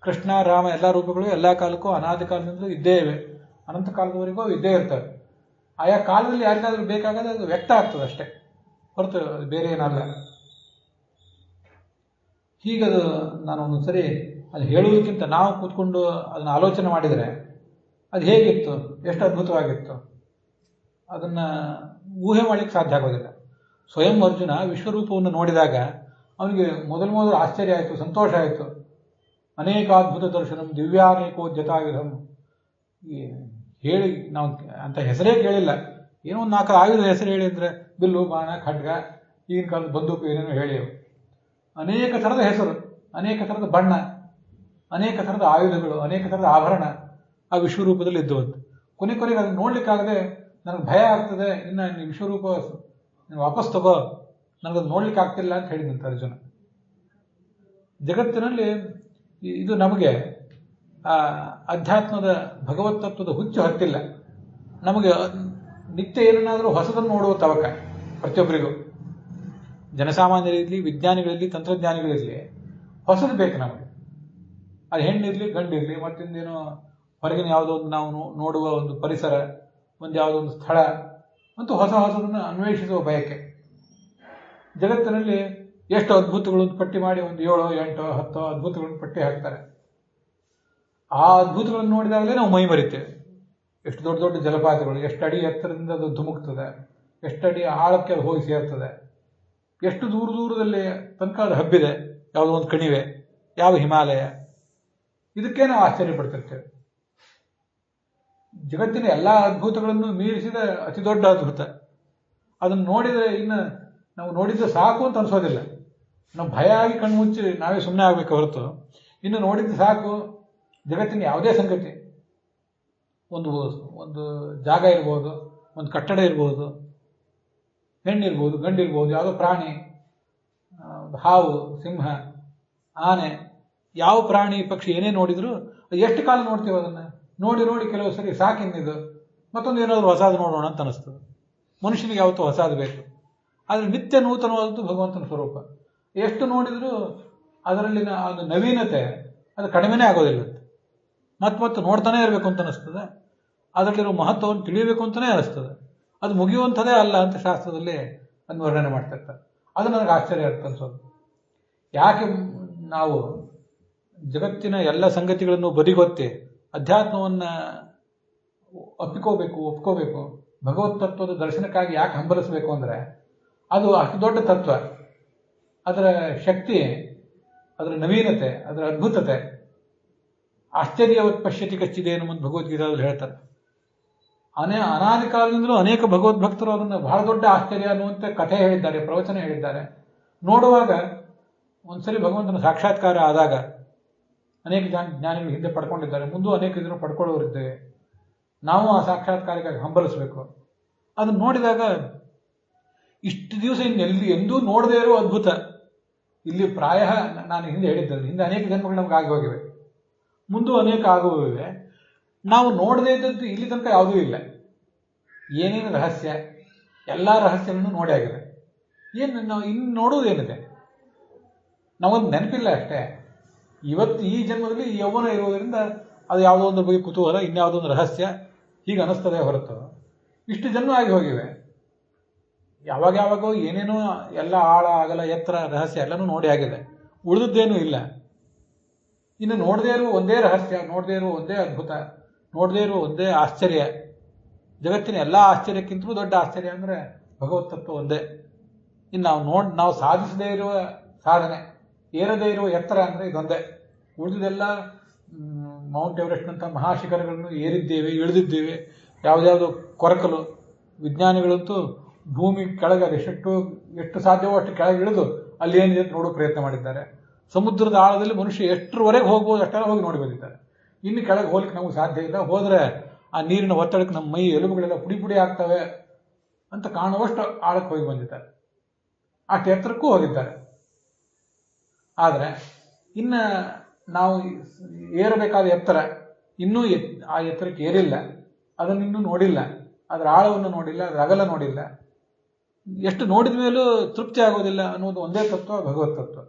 ಕೃಷ್ಣ ರಾಮ ಎಲ್ಲ ರೂಪಗಳು ಎಲ್ಲ ಕಾಲಕ್ಕೂ ಅನಾದಿ ಕಾಲದಿಂದಲೂ ಇದ್ದೇ ಇವೆ, ಅನಂತ ಕಾಲದವರೆಗೂ ಇದ್ದೇ ಇರ್ತವೆ. ಆಯಾ ಕಾಲದಲ್ಲಿ ಯಾರಿಗಾದ್ರೂ ಬೇಕಾಗದೆ ಅದು ವ್ಯಕ್ತ ಆಗ್ತದೆ ಅಷ್ಟೇ, ಹೊರತು ಬೇರೆ ಏನಲ್ಲ. ಹೀಗದು ನಾನು ಒಂದೊಂದ್ಸರಿ ಅದು ಹೇಳುವುದಕ್ಕಿಂತ ನಾವು ಕೂತ್ಕೊಂಡು ಅದನ್ನು ಆಲೋಚನೆ ಮಾಡಿದರೆ ಅದು ಹೇಗಿತ್ತು, ಎಷ್ಟು ಅದ್ಭುತವಾಗಿತ್ತು, ಅದನ್ನು ಊಹೆ ಮಾಡಲಿಕ್ಕೆ ಸಾಧ್ಯ ಆಗೋದಿಲ್ಲ. ಸ್ವಯಂ ಅರ್ಜುನ ವಿಶ್ವರೂಪವನ್ನು ನೋಡಿದಾಗ ಅವನಿಗೆ ಮೊದಲು ಆಶ್ಚರ್ಯ ಆಯಿತು, ಸಂತೋಷ ಆಯಿತು. ಅನೇಕಾದ್ಭುತ ದರ್ಶನಂ ದಿವ್ಯಾನೇಕೋದ್ಯತಾಯುಧಂ, ಹೇಳಿ ನಾವು ಅಂತ ಹೆಸರೇ ಕೇಳಿಲ್ಲ, ಏನೋ ಒಂದು 4 ಆಯುಧ ಹೆಸರು ಹೇಳಿ ಅಂದರೆ ಬಿಲ್ಲು, ಬಾಣ, ಖಡ್ಗ, ಈಗಿನ ಕಾಲದ ಬಂದೂಕು ಏನೇನೋ ಹೇಳಿ, ಅನೇಕ ಥರದ ಹೆಸರು, ಅನೇಕ ಥರದ ಬಣ್ಣ, ಅನೇಕ ಥರದ ಆಯುಧಗಳು, ಅನೇಕ ಥರದ ಆಭರಣ ಆ ವಿಶ್ವರೂಪದಲ್ಲಿ ಇದ್ದುವಂತೆ. ಕೊನೆಗೆ ಅದನ್ನು ನೋಡ್ಲಿಕ್ಕಾಗದೆ ನನಗೆ ಭಯ ಆಗ್ತದೆ, ಇನ್ನು ನೀನು ವಿಶ್ವರೂಪ ನೀನು ವಾಪಸ್ ತಗೋ, ನನಗದು ನೋಡ್ಲಿಕ್ಕೆ ಆಗ್ತಿಲ್ಲ ಅಂತ ಹೇಳಿದಂತೆ ಅರ್ಜುನ. ಜಗತ್ತಿನಲ್ಲಿ ಇದು ನಮಗೆ ಆ ಅಧ್ಯಾತ್ಮದ ಭಗವತ್ ತತ್ವದ ಹುಚ್ಚು ಹತ್ತಿಲ್ಲ. ನಮಗೆ ನಿತ್ಯ ಏನನ್ನಾದರೂ ಹೊಸದನ್ನು ನೋಡುವ ತವಕ ಪ್ರತಿಯೊಬ್ಬರಿಗೂ, ಜನಸಾಮಾನ್ಯರಿರಲಿ, ವಿಜ್ಞಾನಿಗಳಿರಲಿ, ತಂತ್ರಜ್ಞಾನಿಗಳಿರಲಿ, ಹೊಸದು ಬೇಕು ನಮಗೆ. ಅದು ಹೆಣ್ಣಿರಲಿ ಗಂಡಿರಲಿ, ಮತ್ತಿಂದೇನೋ ಹೊರಗಿನ ಯಾವುದೋ ಒಂದು ನಾವು ನೋಡುವ ಒಂದು ಪರಿಸರ, ಒಂದು ಯಾವುದೋ ಒಂದು ಸ್ಥಳ, ಮತ್ತು ಹೊಸ ಹೊಸದನ್ನು ಅನ್ವೇಷಿಸುವ ಬಯಕೆ. ಜಗತ್ತಿನಲ್ಲಿ ಎಷ್ಟು ಅದ್ಭುತಗಳನ್ನು ಪಟ್ಟಿ ಮಾಡಿ ಒಂದು 7, 8, 10 ಅದ್ಭುತಗಳನ್ನು ಪಟ್ಟಿ ಹಾಕ್ತಾರೆ. ಆ ಅದ್ಭುತಗಳನ್ನು ನೋಡಿದಾಗಲೇ ನಾವು ಮೈ ಮರಿತೇವೆ. ಎಷ್ಟು ದೊಡ್ಡ ದೊಡ್ಡ ಜಲಪಾತಗಳು, ಎಷ್ಟು ಅಡಿ ಎತ್ತರದಿಂದ ಅದು ಧುಮುಕ್ತದೆ, ಎಷ್ಟು ಅಡಿ ಆಳಕ್ಕೆ ಅದು ಹೋಗಿ ಸೇರ್ತದೆ, ಎಷ್ಟು ದೂರ ದೂರದಲ್ಲಿ ತನಕ ಅದು ಹಬ್ಬಿದೆ, ಯಾವುದೋ ಒಂದು ಕಣಿವೆ, ಯಾವ ಹಿಮಾಲಯ, ಇದಕ್ಕೆ ನಾವು ಆಶ್ಚರ್ಯ ಪಡ್ತಿರ್ತೇವೆ. ಜಗತ್ತಿನ ಎಲ್ಲ ಅದ್ಭುತಗಳನ್ನು ಮೀರಿಸಿದ ಅತಿ ದೊಡ್ಡ ಅದ್ಭುತ. ಅದನ್ನು ನೋಡಿದರೆ ಇನ್ನು ನಾವು ನೋಡಿದ್ದು ಸಾಕು ಅಂತ ಅನ್ಸೋದಿಲ್ಲ. ನಾವು ಭಯ ಆಗಿ ಕಣ್ಮುಚ್ಚಿ ನಾವೇ ಸುಮ್ಮನೆ ಆಗಬೇಕು ಹೊರತು, ಇನ್ನು ನೋಡಿದ್ದು ಸಾಕು. ಜಗತ್ತಿನ ಯಾವುದೇ ಸಂಗತಿ, ಒಂದು ಒಂದು ಜಾಗ ಇರ್ಬೋದು, ಒಂದು ಕಟ್ಟಡ ಇರ್ಬೋದು, ಹೆಣ್ಣಿರ್ಬೋದು, ಗಂಡಿರ್ಬೋದು, ಯಾವುದೋ ಪ್ರಾಣಿ, ಹಾವು, ಸಿಂಹ, ಆನೆ, ಯಾವ ಪ್ರಾಣಿ ಪಕ್ಷಿ ಏನೇ ನೋಡಿದ್ರು ಎಷ್ಟು ಕಾಲ ನೋಡ್ತೀವಿ ಅದನ್ನು. ನೋಡಿ ನೋಡಿ ಕೆಲವು ಸರಿ ಸಾಕಿನ್ನಿದು ಮತ್ತೊಂದು ಏನಾದರೂ ಹೊಸದು ನೋಡೋಣ ಅಂತ ಅನಿಸ್ತದೆ. ಮನುಷ್ಯನಿಗೆ ಯಾವತ್ತೂ ಹೊಸದು ಬೇಕು. ಆದರೆ ನಿತ್ಯ ನೂತನವಾದದ್ದು ಭಗವಂತನ ಸ್ವರೂಪ. ಎಷ್ಟು ನೋಡಿದರೂ ಅದರಲ್ಲಿನ ಒಂದು ನವೀನತೆ ಅದು ಕಡಿಮೆನೇ ಆಗೋದಿಲ್ಲ. ಮತ್ತೆ ನೋಡ್ತಾನೆ ಇರಬೇಕು ಅಂತ ಅನಿಸ್ತದೆ. ಅದರಲ್ಲಿರೋ ಮಹತ್ವವನ್ನು ತಿಳಿಯಬೇಕು ಅಂತಲೇ ಅನಿಸ್ತದೆ. ಅದು ಮುಗಿಯುವಂಥದ್ದೇ ಅಲ್ಲ ಅಂತ ಶಾಸ್ತ್ರದಲ್ಲಿ ಅದನ್ನು ವರ್ಣನೆ ಮಾಡ್ತಿರ್ತಾರೆ. ಅದು ನನಗೆ ಆಶ್ಚರ್ಯ ಆಗ್ತದೆ ಅನ್ಸೋದು. ಯಾಕೆ ನಾವು ಜಗತ್ತಿನ ಎಲ್ಲ ಸಂಗತಿಗಳನ್ನು ಬದಿಗೊತ್ತಿ ಅಧ್ಯಾತ್ಮವನ್ನು ಒಪ್ಕೋಬೇಕು, ಭಗವತ್ ತತ್ವದ ದರ್ಶನಕ್ಕಾಗಿ ಯಾಕೆ ಹಂಬಲಿಸಬೇಕು ಅಂದರೆ, ಅದು ಅಷ್ಟು ದೊಡ್ಡ ತತ್ವ, ಅದರ ಶಕ್ತಿ, ಅದರ ನವೀನತೆ, ಅದರ ಅದ್ಭುತತೆ, ಆಶ್ಚರ್ಯವತ್ ಪಶ್ಯತಿ ಕಚ್ಚಿದೆ ಅನ್ನುವಂಥ ಭಗವದ್ಗೀತಾದಲ್ಲಿ ಹೇಳ್ತಾರೆ. ಅನಾದಿ ಕಾಲದಿಂದಲೂ ಅನೇಕ ಭಗವದ್ಭಕ್ತರು ಅದನ್ನು ಬಹಳ ದೊಡ್ಡ ಆಶ್ಚರ್ಯ ಅನ್ನುವಂಥ ಕಥೆ ಹೇಳಿದ್ದಾರೆ, ಪ್ರವಚನ ಹೇಳಿದ್ದಾರೆ. ನೋಡುವಾಗ ಒಂದ್ಸರಿ ಭಗವಂತನ ಸಾಕ್ಷಾತ್ಕಾರ ಆದಾಗ ಅನೇಕ ಜ್ಞಾನಿಗಳು ಹಿಂದೆ ಪಡ್ಕೊಂಡಿದ್ದಾರೆ, ಮುಂದೂ ಅನೇಕ ಇದನ್ನು ಪಡ್ಕೊಳ್ಳೋರಿದ್ದೇವೆ. ನಾವು ಆ ಸಾಕ್ಷಾತ್ಕಾರಕ್ಕಾಗಿ ಹಂಬಲಿಸಬೇಕು. ಅದನ್ನು ನೋಡಿದಾಗ ಇಷ್ಟು ದಿವಸ ಎಂದೂ ನೋಡದೇ ಇರೋ ಅದ್ಭುತ ಇಲ್ಲಿ ಪ್ರಾಯ ನಾನು ಹಿಂದೆ ಹೇಳಿದ್ದೆ. ಹಿಂದೆ ಅನೇಕ ಜನ್ಮಗಳು ನಮ್ಗೆ ಆಗಿ ಹೋಗಿವೆ, ಮುಂದೂ ಅನೇಕ ಆಗುವಿವೆ. ನಾವು ನೋಡದೇ ಇದ್ದದ್ದು ಇಲ್ಲಿ ತನಕ ಯಾವುದೂ ಇಲ್ಲ. ಏನೇನು ರಹಸ್ಯ, ಎಲ್ಲ ರಹಸ್ಯಗಳನ್ನು ನೋಡಿ ಆಗಿದೆ. ಏನು ನಾವು ಇನ್ನು ನೋಡುವುದೇನಿದೆ? ನಾವೊಂದು ನೆನಪಿಲ್ಲ ಅಷ್ಟೇ. ಇವತ್ತು ಈ ಜನ್ಮದಲ್ಲಿ ಈ ಯೌವನ ಇರುವುದರಿಂದ ಅದು ಯಾವುದೋ ಒಂದು ಬಗ್ಗೆ ಕುತೂಹಲ, ಇನ್ಯಾವುದೋ ಒಂದು ರಹಸ್ಯ ಹೀಗೆ ಅನ್ನಿಸ್ತದೆ ಹೊರತು ಇಷ್ಟು ಜನ್ಮ ಆಗಿ ಹೋಗಿವೆ. ಯಾವಾಗೋ ಏನೇನೋ ಎಲ್ಲ ಆಳ ಅಗಲ ಎತ್ತರ ರಹಸ್ಯ ಎಲ್ಲನೂ ನೋಡಿ ಆಗಿದೆ, ಉಳಿದದ್ದೇನೂ ಇಲ್ಲ. ಇನ್ನು ನೋಡದೇ ಇರುವ ಒಂದೇ ರಹಸ್ಯ, ನೋಡದೇ ಇರುವ ಒಂದೇ ಅದ್ಭುತ, ನೋಡದೇ ಇರುವ ಒಂದೇ ಆಶ್ಚರ್ಯ, ಜಗತ್ತಿನ ಎಲ್ಲ ಆಶ್ಚರ್ಯಕ್ಕಿಂತಲೂ ದೊಡ್ಡ ಆಶ್ಚರ್ಯ ಅಂದರೆ ಭಗವತ್ ತತ್ವ ಒಂದೇ. ಇನ್ನು ನಾವು ಸಾಧಿಸದೇ ಇರುವ ಸಾಧನೆ, ಏರದೇ ಇರುವ ಎತ್ತರ ಅಂದರೆ ಇದೊಂದೇ. ಉಳಿದಿದೆಲ್ಲ ಮೌಂಟ್ ಎವರೆಸ್ಟ್ನಂಥ ಮಹಾಶಿಖರಗಳನ್ನು ಏರಿದ್ದೇವೆ, ಇಳಿದಿದ್ದೇವೆ, ಯಾವುದ್ಯಾವುದೋ ಕೊರಕಲು. ವಿಜ್ಞಾನಿಗಳಂತೂ ಭೂಮಿ ಕೆಳಗೆ ಎಷ್ಟು ಸಾಧ್ಯವೋ ಅಷ್ಟು ಕೆಳಗೆ ಇಳಿದು ಅಲ್ಲಿ ಏನಿದೆ ನೋಡೋ ಪ್ರಯತ್ನ ಮಾಡಿದ್ದಾರೆ. ಸಮುದ್ರದ ಆಳದಲ್ಲಿ ಮನುಷ್ಯ ಎಷ್ಟರವರೆಗೆ ಹೋಗ್ಬೋದು ಅಷ್ಟೆಲ್ಲ ಹೋಗಿ ನೋಡಿ ಬಂದಿದ್ದಾರೆ. ಇನ್ನು ಕೆಳಗೆ ಹೋಗ್ಲಿಕ್ಕೆ ನಮಗೆ ಸಾಧ್ಯ ಇಲ್ಲ. ಹೋದರೆ ಆ ನೀರಿನ ಒತ್ತಡಕ್ಕೆ ನಮ್ಮ ಮೈ ಎಲುಬುಗಳೆಲ್ಲ ಪುಡಿ ಆಗ್ತವೆ ಅಂತ ಕಾಣುವಷ್ಟು ಆಳಕ್ಕೆ ಹೋಗಿ ಬಂದಿದ್ದಾರೆ. ಅಷ್ಟು ಎತ್ತರಕ್ಕೂ ಹೋಗಿದ್ದಾರೆ. ಆದರೆ ಇನ್ನು ನಾವು ಏರಬೇಕಾದ ಎತ್ತರ ಇನ್ನೂ ಆ ಎತ್ತರಕ್ಕೆ ಏರಿಲ್ಲ, ಅದನ್ನು ಇನ್ನೂ ನೋಡಿಲ್ಲ, ಅದರ ಆಳವನ್ನು ನೋಡಿಲ್ಲ, ಅದರ ಅಗಲ ನೋಡಿಲ್ಲ. ಎಷ್ಟು ನೋಡಿದ ಮೇಲೂ ತೃಪ್ತಿ ಆಗೋದಿಲ್ಲ ಅನ್ನೋದು ಒಂದೇ ತತ್ವ, ಭಗವತ್ ತತ್ವ.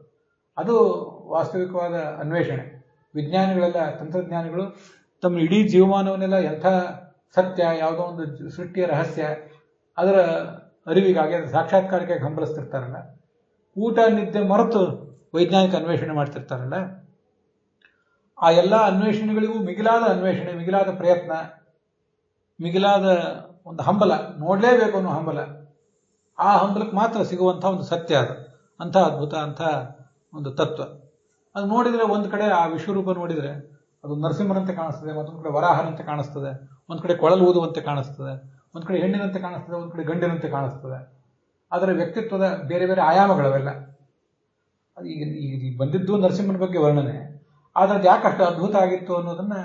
ಅದು ವಾಸ್ತವಿಕವಾದ ಅನ್ವೇಷಣೆ. ವಿಜ್ಞಾನಿಗಳೆಲ್ಲ, ತಂತ್ರಜ್ಞಾನಿಗಳು ತಮ್ಮ ಇಡೀ ಜೀವಮಾನವನ್ನೆಲ್ಲ ಎಂಥ ಸತ್ಯ, ಯಾವುದೋ ಒಂದು ಸೃಷ್ಟಿಯ ರಹಸ್ಯ, ಅದರ ಅರಿವಿಗಾಗಿ, ಅದರ ಸಾಕ್ಷಾತ್ಕಾರಕ್ಕಾಗಿ ಹಂಬಲಿಸ್ತಿರ್ತಾರಲ್ಲ. ಊಟ ನಿದ್ದೆ ಮರೆತು ವೈಜ್ಞಾನಿಕ ಅನ್ವೇಷಣೆ ಮಾಡ್ತಿರ್ತಾರಲ್ಲ. ಆ ಎಲ್ಲ ಅನ್ವೇಷಣೆಗಳಿಗೂ ಮಿಗಿಲಾದ ಅನ್ವೇಷಣೆ, ಮಿಗಿಲಾದ ಪ್ರಯತ್ನ, ಮಿಗಿಲಾದ ಒಂದು ಹಂಬಲ, ನೋಡಲೇಬೇಕು ಅನ್ನೋ ಹಂಬಲ. ಆ ಹಂಬಲಕ್ಕೆ ಮಾತ್ರ ಸಿಗುವಂಥ ಒಂದು ಸತ್ಯ ಅದು. ಅಂಥ ಅದ್ಭುತ, ಅಂಥ ಒಂದು ತತ್ವ. ಅದು ನೋಡಿದರೆ ಒಂದು ಕಡೆ ಆ ವಿಶ್ವರೂಪ ನೋಡಿದರೆ ಅದು ನರಸಿಂಹನಂತೆ ಕಾಣಿಸ್ತದೆ, ಮತ್ತೊಂದು ಕಡೆ ವರಾಹನಂತೆ ಕಾಣಿಸ್ತದೆ, ಒಂದು ಕಡೆ ಕೊಳಲು ಊದುವಂತೆ ಕಾಣಿಸ್ತದೆ, ಒಂದು ಕಡೆ ಹೆಣ್ಣಿನಂತೆ ಕಾಣಿಸ್ತದೆ, ಒಂದು ಕಡೆ ಗಂಡಿನಂತೆ ಕಾಣಿಸ್ತದೆ. ಅದರ ವ್ಯಕ್ತಿತ್ವದ ಬೇರೆ ಬೇರೆ ಆಯಾಮಗಳವೆಲ್ಲ. ಈಗ ಬಂದಿದ್ದು ನರಸಿಂಹನ ಬಗ್ಗೆ ವರ್ಣನೆ, ಆದರೆ ಅದು ಯಾಕಷ್ಟು ಅದ್ಭುತ ಆಗಿತ್ತು ಅನ್ನೋದನ್ನು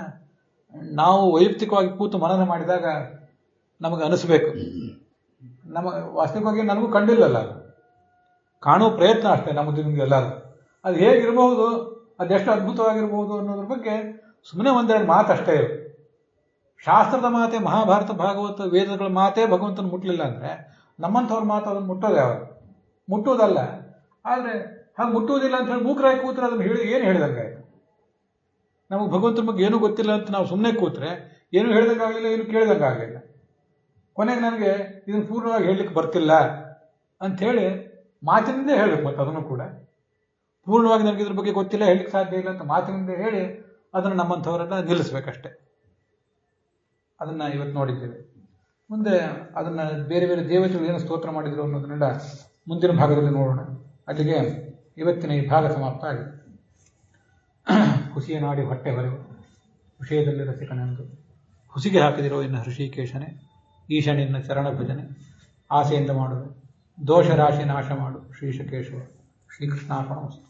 ನಾವು ವೈಯಕ್ತಿಕವಾಗಿ ಕೂತು ಮನನ ಮಾಡಿದಾಗ ನಮಗೆ ಅನಿಸ್ಬೇಕು. ವಾಸ್ತವಿಕವಾಗಿ ನನಗೂ ಕಂಡಿಲ್ಲಲ್ಲ, ಅದು ಕಾಣುವ ಪ್ರಯತ್ನ ಅಷ್ಟೇ ನಮ್ಮದು, ನಿಮ್ಗೆ ಎಲ್ಲರೂ. ಅದು ಹೇಗಿರಬಹುದು, ಅದೆಷ್ಟು ಅದ್ಭುತವಾಗಿರ್ಬೋದು ಅನ್ನೋದ್ರ ಬಗ್ಗೆ ಸುಮ್ಮನೆ ಒಂದೆರಡು ಮಾತಷ್ಟೇ ಇರು. ಶಾಸ್ತ್ರದ ಮಾತೆ, ಮಹಾಭಾರತ, ಭಾಗವತ, ವೇದಗಳ ಮಾತೇ ಭಗವಂತನ ಮುಟ್ಟಲಿಲ್ಲ ಅಂದರೆ ನಮ್ಮಂಥವ್ರ ಮಾತು ಅದನ್ನು ಮುಟ್ಟೋದು ಯಾವಾಗ? ಮುಟ್ಟೋದಲ್ಲ. ಆದರೆ ಹಾಗೆ ಮುಟ್ಟುವುದಿಲ್ಲ ಅಂತ ಹೇಳಿ ಮೂಕರಾಗಿ ಕೂತ್ರೆ ಅದನ್ನು ಏನು ಹೇಳಿದಂಗೆ ಆಯಿತು. ನಮಗೆ ಭಗವಂತನ ಬಗ್ಗೆ ಏನೂ ಗೊತ್ತಿಲ್ಲ ಅಂತ ನಾವು ಸುಮ್ಮನೆ ಕೂತ್ರೆ ಏನು ಹೇಳ್ದಂಗೆ ಆಗಲಿಲ್ಲ, ಏನು ಕೇಳಿದಂಗೆ ಆಗಲಿಲ್ಲ. ಕೊನೆಗೆ ನನಗೆ ಇದನ್ನು ಪೂರ್ಣವಾಗಿ ಹೇಳಲಿಕ್ಕೆ ಬರ್ತಿಲ್ಲ ಅಂಥೇಳಿ ಮಾತಿನಿಂದ ಹೇಳಬೇಕು. ಮತ್ತು ಅದನ್ನು ಕೂಡ ಪೂರ್ಣವಾಗಿ ನನಗೆ ಇದ್ರ ಬಗ್ಗೆ ಗೊತ್ತಿಲ್ಲ, ಹೇಳಲಿಕ್ಕೆ ಸಾಧ್ಯ ಇಲ್ಲ ಅಂತ ಮಾತಿನಿಂದ ಹೇಳಿ ಅದನ್ನು ನಮ್ಮಂಥವರೆಲ್ಲ ನಿಲ್ಲಿಸ್ಬೇಕಷ್ಟೆ. ಅದನ್ನು ಇವತ್ತು ನೋಡಿದ್ದೇವೆ. ಮುಂದೆ ಅದನ್ನು ಬೇರೆ ಬೇರೆ ದೇವತೆಗಳು ಏನು ಸ್ತೋತ್ರ ಮಾಡಿದ್ರು ಅನ್ನೋದನ್ನೆಲ್ಲ ಮುಂದಿನ ಭಾಗದಲ್ಲಿ ನೋಡೋಣ. ಅಲ್ಲಿಗೆ ಇವತ್ತಿನ ಈ ಭಾಗ ಸಮಾಪ್ತ ಆಗಿದೆ. ಹುಸಿಯ ನಾಡಿ ಹೊಟ್ಟೆ ಹೊರೆವು ವಿಷಯದಲ್ಲಿ ರಸಿಕನೆಂದು ಹುಸಿಗೆ ಹಾಕಿದಿರೋ ಇನ್ನು ಹೃಷಿಕೇಶನೇ, ಈಶನಿನ್ನ ಚರಣ ಭಜನೆ ಆಸೆಯಿಂದ ಮಾಡುವೆ, ದೋಷ ರಾಶಿ ನಾಶ ಮಾಡು ಶ್ರೀಶಕೇಶವ. ಶ್ರೀಕೃಷ್ಣಾರ್ಪಣಮಸ್ತು.